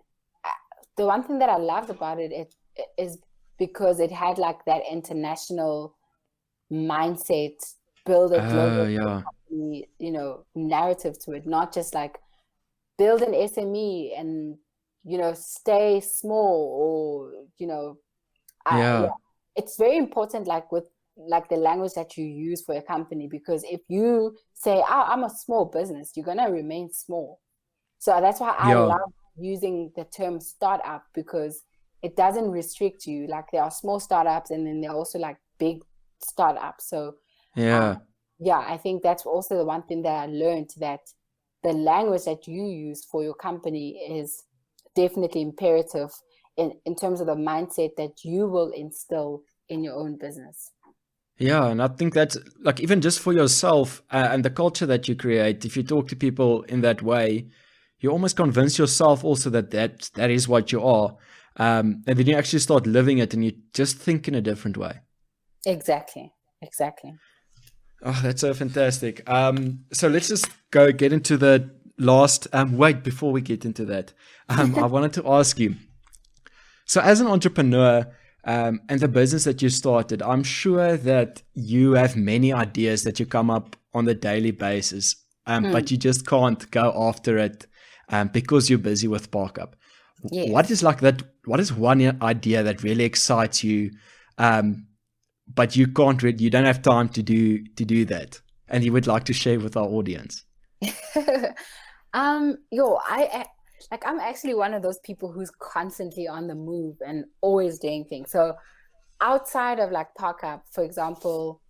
S2: the one thing that I loved about it is because it had like that international mindset, build a
S1: Oh
S2: global
S1: yeah.
S2: narrative to it, not just like build an SME and stay small, or yeah,
S1: Yeah.
S2: it's very important, like with like the language that you use for a company, because if you say, oh, I'm a small business, you're gonna remain small. So that's why I
S1: Yeah.
S2: love using the term startup, because it doesn't restrict you. Like there are small startups and then there are also like big startups. So uh,
S1: Yeah.
S2: yeah, I think that's also the one thing that I learned, that the language that you use for your company is definitely imperative in terms of the mindset that you will instill in your own business.
S1: Yeah, and I think that's like even just for yourself and the culture that you create. If you talk to people in that way, you almost convince yourself also that is what you are, and then you actually start living it, and you just think in a different way.
S2: Exactly.
S1: Oh, that's so fantastic. So let's just go get into the last. Wait, before we get into that, I wanted to ask you. So, as an entrepreneur and the business that you started, I'm sure that you have many ideas that you come up on the daily basis, but you just can't go after it because you're busy with ParkUpp. What
S2: Yes.
S1: is like that? What is one idea that really excites you, but you can't? You don't have time to do that, and you would like to share with our audience.
S2: I'm actually one of those people who's constantly on the move and always doing things. So outside of like ParkUpp, for example,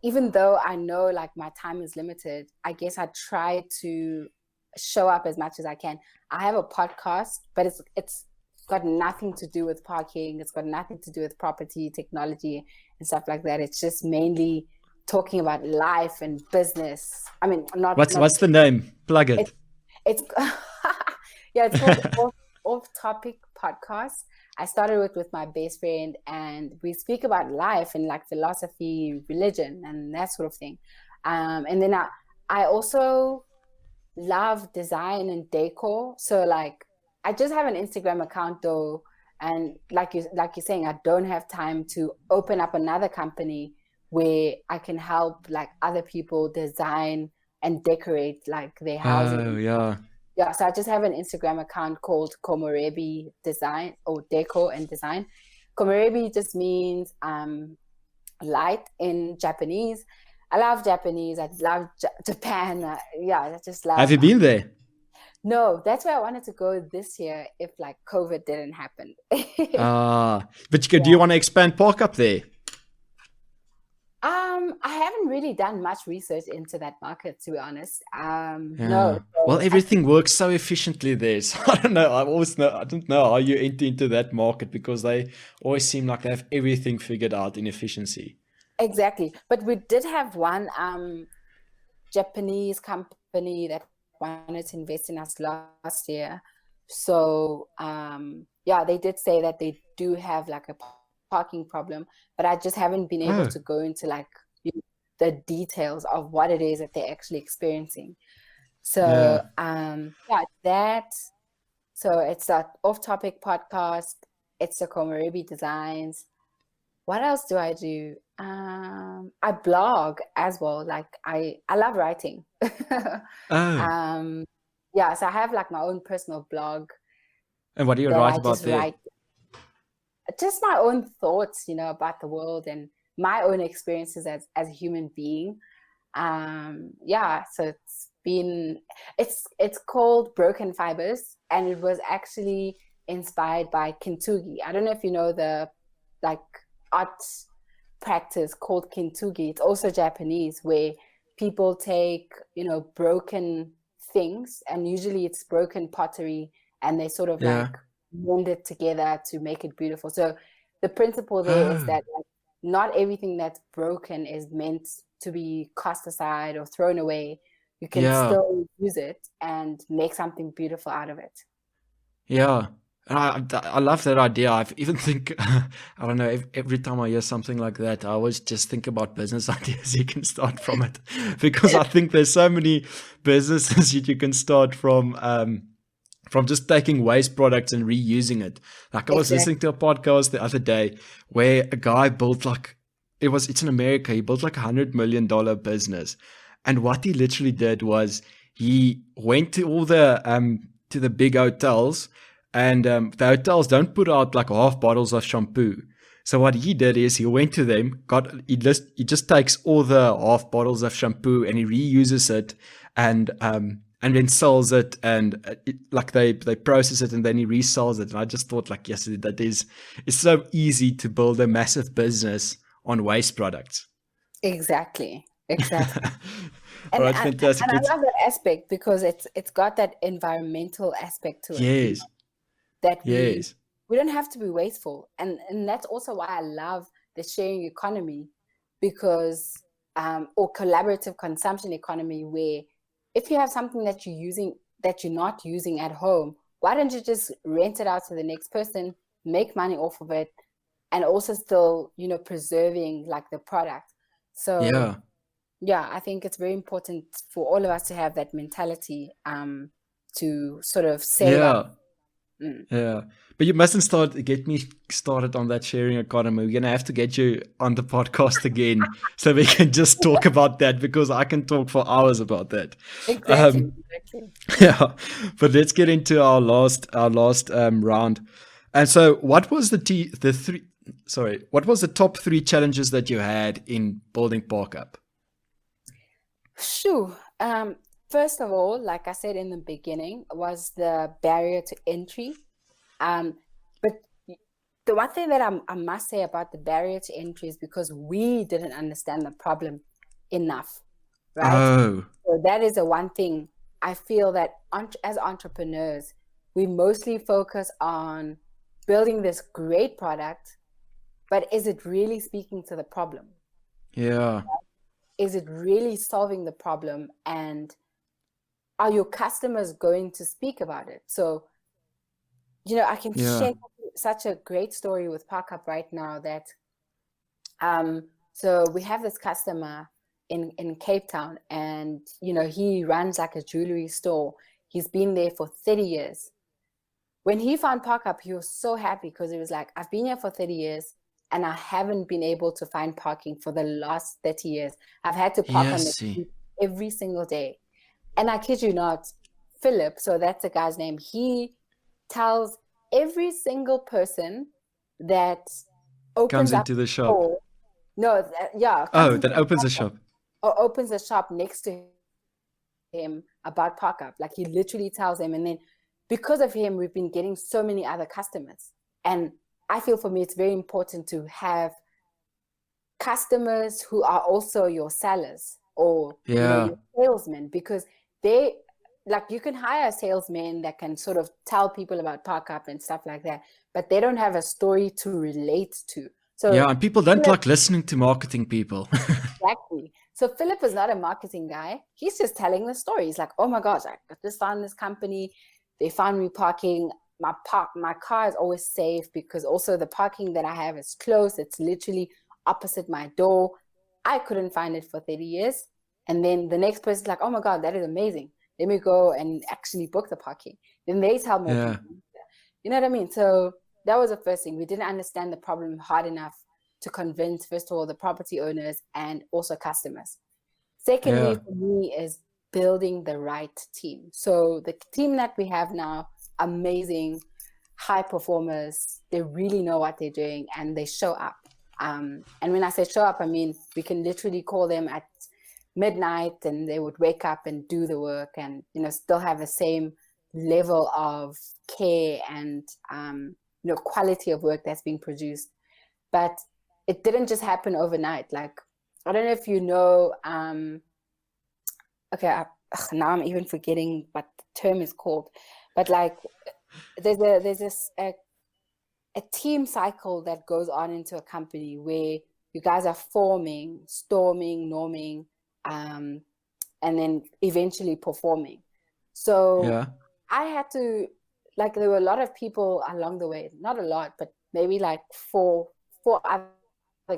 S2: even though I know like my time is limited, I guess I try to show up as much as I can. I have a podcast, but it's got nothing to do with parking. It's got nothing to do with property, technology, and stuff like that. It's just mainly talking about life and business. I mean, not
S1: What's the name? Plug
S2: it,
S1: it.
S2: it's yeah, it's called Off Topic Podcast. I started with my best friend, and we speak about life and like philosophy, religion, and that sort of thing. And then I also love design and decor. So like I just have an Instagram account though, and like you're saying, I don't have time to open up another company where I can help like other people design and decorate like their
S1: Oh
S2: housing.
S1: yeah.
S2: Yeah, so I just have an Instagram account called Komorebi Design, or Deco and Design. Komorebi just means light in Japanese. I love Japanese. I love Japan. Yeah, I just
S1: Have
S2: love.
S1: you been there?
S2: No, that's where I wanted to go this year if like COVID didn't happen.
S1: But do you want to expand ParkUpp there?
S2: I haven't really done much research into that market, to be honest.
S1: Yeah.
S2: No.
S1: Well,
S2: So
S1: everything works so efficiently there. So I don't know. I don't know how you enter into that market because they always seem like they have everything figured out in efficiency.
S2: exactly. But we did have one Japanese company that wanted to invest in us last year. So yeah, they did say that they do have like a parking problem, but I just haven't been able
S1: Oh,
S2: to go into like the details of what it is that they're actually experiencing. So
S1: yeah.
S2: yeah, that. So it's that off-topic podcast. It's the Komorebi Designs. What else do I do? I blog as well. Like I love writing.
S1: Oh,
S2: um, yeah, so I have like my own personal blog
S1: and what do you
S2: that
S1: write
S2: I
S1: about
S2: just
S1: there?
S2: write just my own thoughts, about the world and my own experiences as a human being. Yeah, so it's called Broken Fibers, and it was actually inspired by kintsugi. I don't know if you know the like art practice called kintsugi. It's also Japanese, where people take broken things, and usually it's broken pottery, and they sort of like
S1: Yeah.
S2: blend it together to make it beautiful. So the principle there is
S1: Oh,
S2: that like, not everything that's broken is meant to be cast aside or thrown away. You can
S1: yeah.
S2: still use it and make something beautiful out of it.
S1: Yeah. And I love that idea. I even think, I don't know, every time I hear something like that, I always just think about business ideas you can start from it. Because I think there's so many businesses that you can start from just taking waste products and reusing it. Like I was listening
S2: Exactly.
S1: to a podcast the other day where a guy built like, it's in America. He built like $100 million business. And what he literally did was he went to all to the big hotels, and the hotels don't put out like half bottles of shampoo. So what he did is he went to them, he just takes all the half bottles of shampoo and he reuses it, and then sells it, and like they process it and then he resells it. And I just thought like yesterday that it's so easy to build a massive business on waste products.
S2: Exactly. Exactly.
S1: All
S2: And,
S1: right,
S2: and
S1: fantastic.
S2: and I love that aspect because it's got that environmental aspect to it,
S1: Yes,
S2: that
S1: yes,
S2: we don't have to be wasteful. And that's also why I love the sharing economy, because or collaborative consumption economy, where if you have something that you're not using at home, why don't you just rent it out to the next person, make money off of it, and also still, preserving like the product. So
S1: yeah,
S2: yeah, I think it's very important for all of us to have that mentality, to sort of save up.
S1: yeah.
S2: Mm.
S1: Yeah, but you mustn't get me started on that sharing economy. We're gonna have to get you on the podcast again so we can just talk about that because I can talk for hours about that.
S2: Exactly,
S1: Um,
S2: exactly.
S1: yeah, but let's get into our last round. And so, what was the three? Sorry, what was the top three challenges that you had in building ParkUpp?
S2: Shoo. First of all, like I said in the beginning, was the barrier to entry. Um, but the one thing that I must say about the barrier to entry is because we didn't understand the problem enough, right?
S1: Oh,
S2: So that is the one thing I feel that as entrepreneurs, we mostly focus on building this great product, but is it really speaking to the problem?
S1: yeah,
S2: Is it really solving the problem? And are your customers going to speak about it? So, I can
S1: yeah,
S2: share such a great story with ParkUpp right now that so we have this customer in Cape Town, and he runs like a jewelry store. He's been there for 30 years. When he found ParkUpp, he was so happy because he was like, I've been here for 30 years and I haven't been able to find parking for the last 30 years. I've had to park on the
S1: yes,
S2: street every single day. And I kid you not, Philip, so that's the guy's name, he tells every single person that
S1: Comes
S2: opens up
S1: into the
S2: a
S1: shop.
S2: store. No, yeah, comes
S1: Oh,
S2: into
S1: that
S2: the
S1: opens a
S2: shop
S1: shop.
S2: or opens a shop next to him about ParkUpp. Like he literally tells him, and then because of him, we've been getting so many other customers. And I feel for me, it's very important to have customers who are also your sellers or
S1: Yeah.
S2: your salesmen, because they like you can hire salesmen that can sort of tell people about ParkUpp and stuff like that, but they don't have a story to relate to.
S1: Yeah,
S2: So
S1: and people don't
S2: Philip,
S1: like listening to marketing people.
S2: exactly. So Philip is not a marketing guy. He's just telling the story. He's like, oh my gosh, I just found this company. They found me parking. My car is always safe because also the parking that I have is close. It's literally opposite my door. I couldn't find it for 30 years. And then the next person's like, oh my God, that is amazing. Let me go and actually book the parking. Then they tell more
S1: Yeah.
S2: people. You know what I mean? So that was the first thing. We didn't understand the problem hard enough to convince, first of all, the property owners and also customers. Secondly,
S1: Yeah.
S2: for me, is building the right team. So the team that we have now, amazing, high performers. They really know what they're doing and they show up. And when I say show up, I mean we can literally call them at midnight and they would wake up and do the work and still have the same level of care and quality of work that's being produced. But it didn't just happen overnight. Like, I don't know if you know, okay, now I'm even forgetting what the term is called, but like there's a team cycle that goes on into a company where you guys are forming, storming, norming, and then eventually performing. So
S1: Yeah.
S2: I had to, like, there were a lot of people along the way, not a lot, but maybe like four other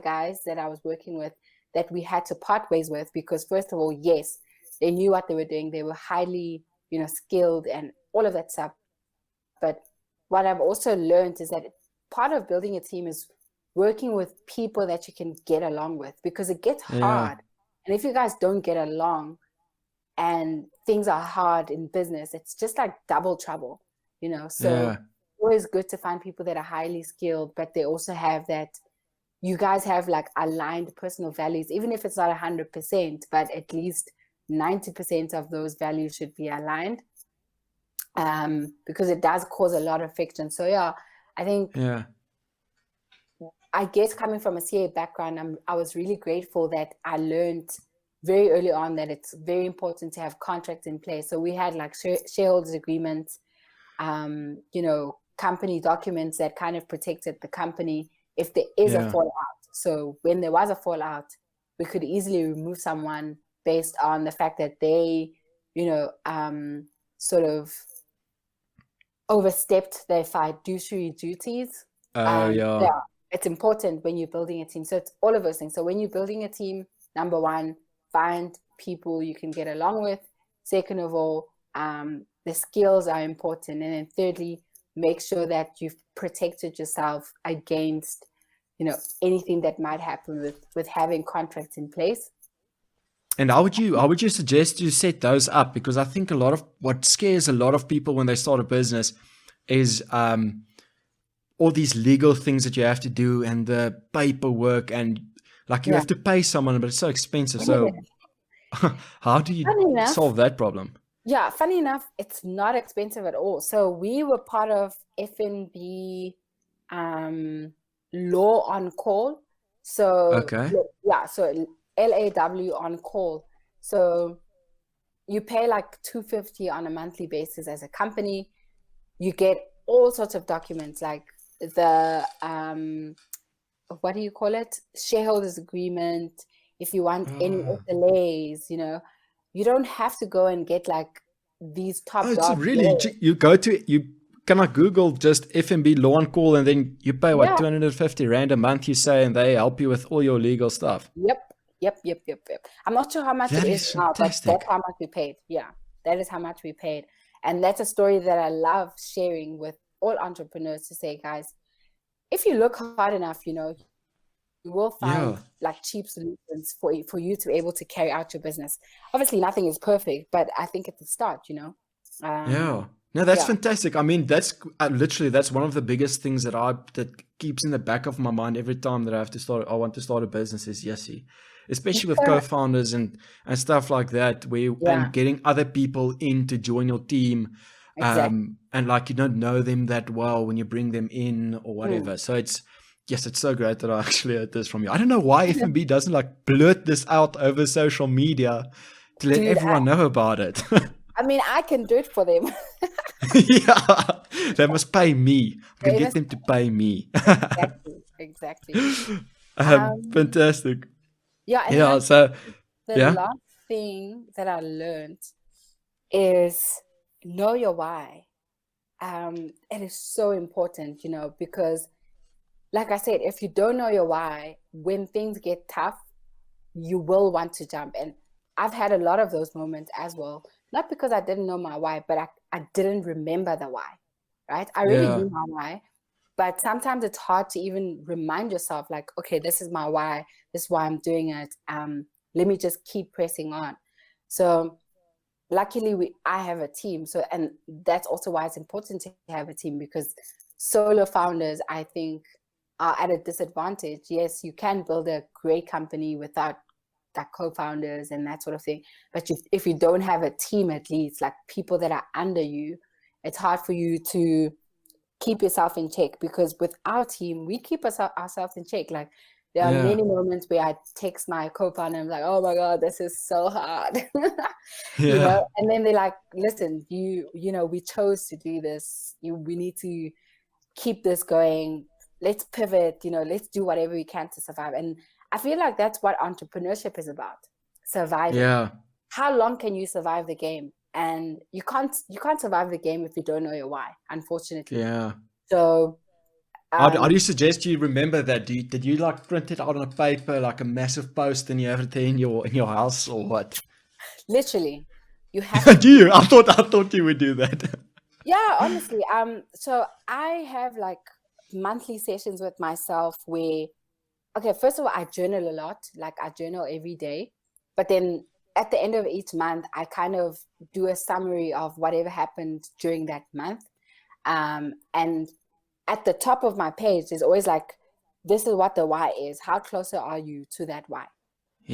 S2: guys that I was working with that we had to part ways with because, first of all, yes, they knew what they were doing. They were highly, skilled and all of that stuff. But what I've also learned is that part of building a team is working with people that you can get along with because it gets
S1: Yeah.
S2: hard. And if you guys don't get along and things are hard in business, it's just like double trouble, So
S1: Yeah.
S2: it's always good to find people that are highly skilled, but they also have that you guys have like aligned personal values, even if it's not 100%, but at least 90% of those values should be aligned. Because it does cause a lot of friction. So yeah, I think,
S1: Yeah.
S2: I guess coming from a CA background, I was really grateful that I learned very early on that it's very important to have contracts in place. So we had like shareholders agreements, company documents that kind of protected the company if there is a
S1: Yeah.
S2: fallout. So when there was a fallout, we could easily remove someone based on the fact that they, sort of overstepped their fiduciary duties.
S1: Oh, yeah.
S2: Yeah, it's important when you're building a team. So it's all of those things. So when you're building a team, number one, find people you can get along with. Second of all, the skills are important. And then thirdly, make sure that you've protected yourself against, anything that might happen with having contracts in place.
S1: And how would you suggest you set those up? Because I think a lot of what scares a lot of people when they start a business is all these legal things that you have to do and the paperwork and like you
S2: Yeah.
S1: have to pay someone, but it's so expensive. So how do you
S2: Funny enough,
S1: solve that problem?
S2: yeah, funny enough, it's not expensive at all. So we were part of FNB law on call. So
S1: Okay.
S2: yeah, so LAW on call. So you pay like 250 on a monthly basis as a company. You get all sorts of documents like the what do you call it? Shareholders agreement. If you want any
S1: Oh,
S2: SLAs, you don't have to go and get like these
S1: oh,
S2: top
S1: it's
S2: dog
S1: really
S2: lawyers.
S1: you can I Google just FMB law on call and then you pay what
S2: Yeah.
S1: 250 rand a month you say and they help you with all your legal stuff.
S2: Yep. I'm not sure how much it
S1: That
S2: is
S1: is
S2: now, but that's
S1: fantastic.
S2: how much we paid. Yeah, that is how much we paid. And that's a story that I love sharing with all entrepreneurs to say, guys, if you look hard enough, you will find
S1: Yeah.
S2: like cheap solutions for you to be able to carry out your business. Obviously, nothing is perfect, but I think it's a start.
S1: Yeah. No, that's
S2: Yeah,
S1: fantastic. I mean, that's literally that's one of the biggest things that keeps in the back of my mind every time that I want to start a business is Yessie, especially with co-founders and stuff like that, and
S2: yeah,
S1: getting other people in to join your team,
S2: exactly.
S1: and like you don't know them that well when you bring them in or
S2: Mm.
S1: whatever. So it's so great that I actually heard this from you. I don't know why FMB doesn't like blurt this out over social media to let
S2: Dude,
S1: everyone know about it.
S2: I mean, I can do it for them.
S1: Yeah, they must pay me. I can
S2: They
S1: get
S2: must-
S1: them to pay me.
S2: exactly, exactly. Um,
S1: Fantastic.
S2: yeah, and then
S1: Yeah, so
S2: the
S1: yeah,
S2: last thing that I learned is know your why. It is so important, because like I said, if you don't know your why, when things get tough, you will want to jump. And I've had a lot of those moments as well. Not because I didn't know my why, but I didn't remember the why, right? I already
S1: yeah,
S2: knew my why, but sometimes it's hard to even remind yourself, like, okay, this is my why. This is why I'm doing it. Let me just keep pressing on. So luckily I have a team. So, and that's also why it's important to have a team, because solo founders, I think, are at a disadvantage. Yes, you can build a great company without like co-founders and that sort of thing, but if you don't have a team, at least like people that are under you, it's hard for you to keep yourself in check, because with our team we keep ourselves in check. Like there are
S1: yeah,
S2: many moments where I text my co-founder and I'm like, oh my god, this is so hard.
S1: yeah,
S2: And then they're like, listen, we chose to do this, we need to keep this going, let's pivot, let's do whatever we can to survive. And I feel like that's what entrepreneurship is about, surviving.
S1: yeah,
S2: How long can you survive the game? And you can't survive the game if you don't know your why, unfortunately.
S1: yeah.
S2: So
S1: How do you suggest you remember that? Did you like print it out on a paper, like a massive post, and you have it there in your house, or what?
S2: literally, you have to.
S1: Do you? I thought you would do that.
S2: Yeah, honestly. So I have like monthly sessions with myself where, okay, first of all, I journal a lot. Like I journal every day, but then at the end of each month, I kind of do a summary of whatever happened during that month. And at the top of my page, there's always like, this is what the why is. How closer are you to that why?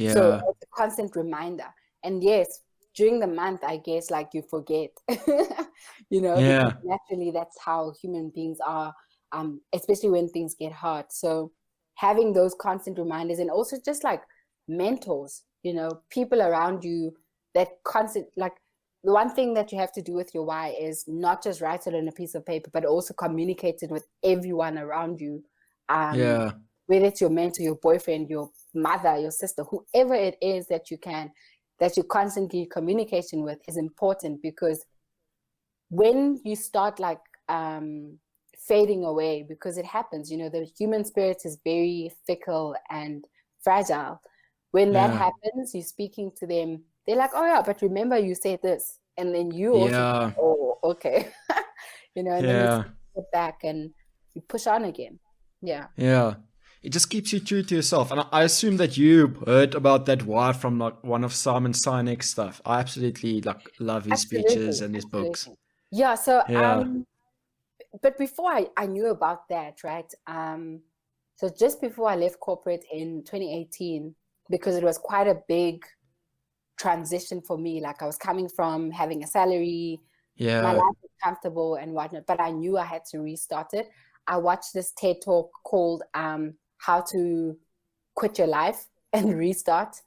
S2: So
S1: Yeah,
S2: it's a constant reminder. And yes, during the month, I guess like you forget, because
S1: yeah,
S2: naturally that's how human beings are, especially when things get hard. So having those constant reminders, and also just like mentors, people around you that constant, like the one thing that you have to do with your why is not just write it on a piece of paper, but also communicate it with everyone around you. Um,
S1: yeah,
S2: whether it's your mentor, your boyfriend, your mother, your sister, whoever it is that you constantly communication with, is important, because when you start like fading away, because it happens, the human spirit is very fickle and fragile. When that
S1: yeah,
S2: happens, you're speaking to them, they're like, oh yeah, but remember you said this, and then you also,
S1: yeah,
S2: oh okay. And then it's
S1: yeah,
S2: back and you push on again. Yeah.
S1: yeah. It just keeps you true to yourself. And I assume that you heard about that why from like one of Simon Sinek's stuff. I absolutely like love his speeches
S2: Absolutely,
S1: and his books.
S2: absolutely. Yeah, so
S1: Yeah,
S2: but before I knew about that, right? So just before I left corporate in 2018, because it was quite a big transition for me. Like I was coming from having a salary, my
S1: yeah.
S2: life was comfortable and whatnot, but I knew I had to restart it. I watched this TED talk called How to Quit Your Life and Restart.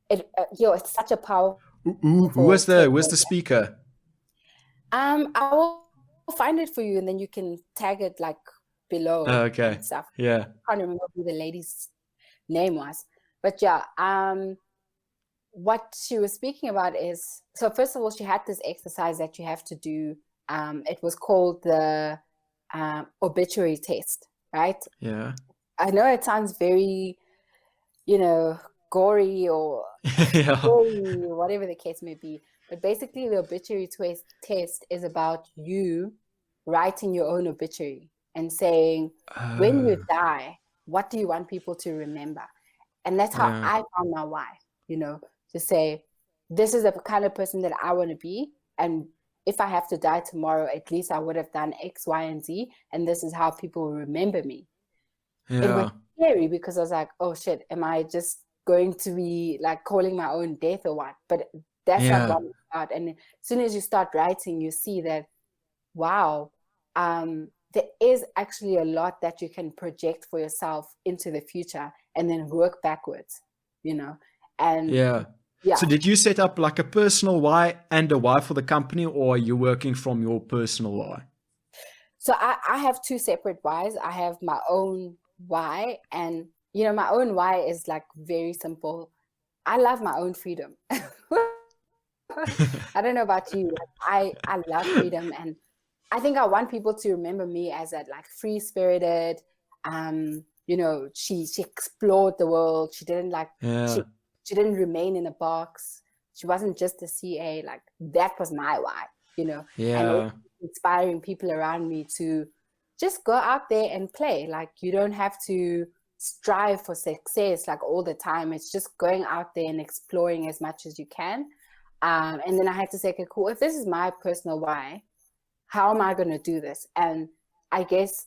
S2: It's such a powerful
S1: Who was
S2: TED
S1: the
S2: talk.
S1: speaker?
S2: I will find it for you, and then you can tag it like below
S1: Okay.
S2: and stuff.
S1: Yeah.
S2: I can't remember who the lady's name was, but yeah. What she was speaking about is, so first of all, she had this exercise that you have to do. It was called the obituary test, right?
S1: Yeah.
S2: I know it sounds very, gory or
S1: Yeah.
S2: scary, whatever the case may be. But basically, the obituary test is about you writing your own obituary and saying, when you
S1: Oh,
S2: die, what do you want people to remember? And that's how
S1: yeah.
S2: I found my why, to say, this is the kind of person that I want to be. And if I have to die tomorrow, at least I would have done X, Y, and Z, and this is how people will remember me. It was scary because I was like, oh shit, am I just going to be like calling my own death or what? But that's not what it's about. And as soon as you start writing, you see that, wow, there is actually a lot that you can project for yourself into the future and then work backwards, you know? And
S1: yeah. So did you set up like a personal why and a why for the company, or are you working from your personal why?
S2: So I have two separate whys. I have my own why, and you know, my own why is like very simple. I love my own freedom. I don't know about you. Like, I love freedom, and I think I want people to remember me as that like free spirited. You know, she explored the world. She didn't like she didn't remain in a box. She wasn't just a CA. Like, that was my why, you know. And inspiring people around me to just go out there and play. Like, you don't have to strive for success like all the time. It's just going out there and exploring as much as you can. And then I had to say, okay, cool, if this is my personal why, how am I going to do this? And I guess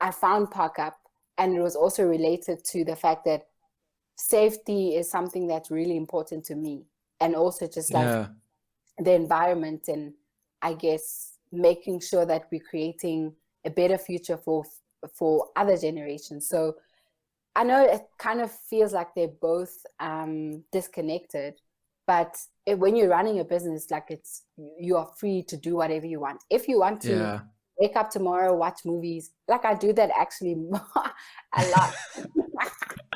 S2: I found ParkUpp, and it was also related to the fact that safety is something that's really important to me. And also just like the environment, and I guess making sure that we're creating a better future for other generations. So I know it kind of feels like they're both disconnected, but when you're running a business, like, you are free to do whatever you want. If you want to wake up tomorrow, watch movies, like I do that actually a lot.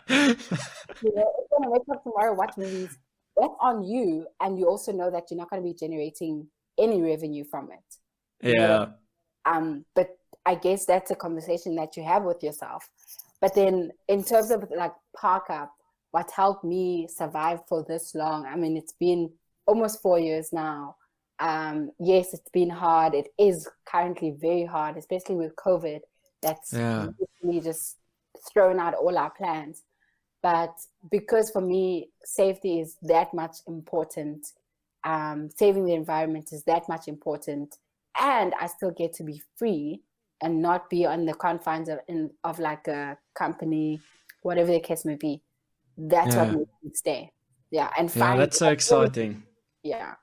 S2: You know, if you're gonna wake up tomorrow, watch movies, that's on you, and you also know that you're not going to be generating any revenue from it. But I guess that's a conversation that you have with yourself. But then in terms of like ParkUpp, what helped me survive for this long, I mean, it's been almost 4 years now. Yes, it's been hard. It is currently very hard, especially with COVID. That's really just thrown out all our plans. But because for me, safety is that much important, saving the environment is that much important, and I still get to be free and not be on the confines of like a company, whatever the case may be. That's what makes me stay. Yeah, and
S1: that's so exciting.
S2: Yeah.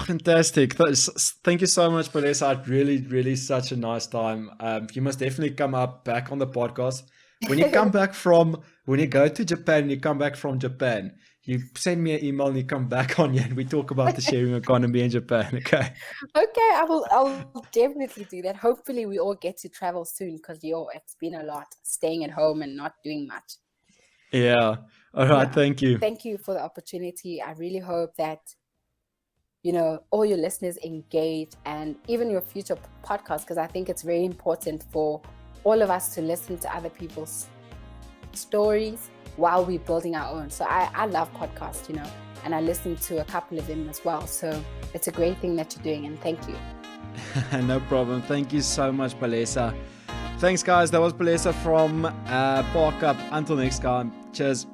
S1: Fantastic. Thank you so much, Palesa. I had really such a nice time. You must definitely come back on the podcast. When you when you go to Japan and you come back from Japan, you send me an email and you come back on here and we talk about the sharing economy in Japan. Okay,
S2: I'll definitely do that. Hopefully we all get to travel soon, because it's been a lot staying at home and not doing much.
S1: All right. Thank you
S2: for the opportunity. I really hope that, you know, all your listeners engage, and even your future podcasts, because I think it's very important for all of us to listen to other people's stories while we're building our own. So I love podcasts, you know, and I listen to a couple of them as well. So it's a great thing that you're doing, and thank you.
S1: No problem. Thank you so much, Palesa. Thanks, guys. That was Palesa from ParkUpp. Until next time. Cheers.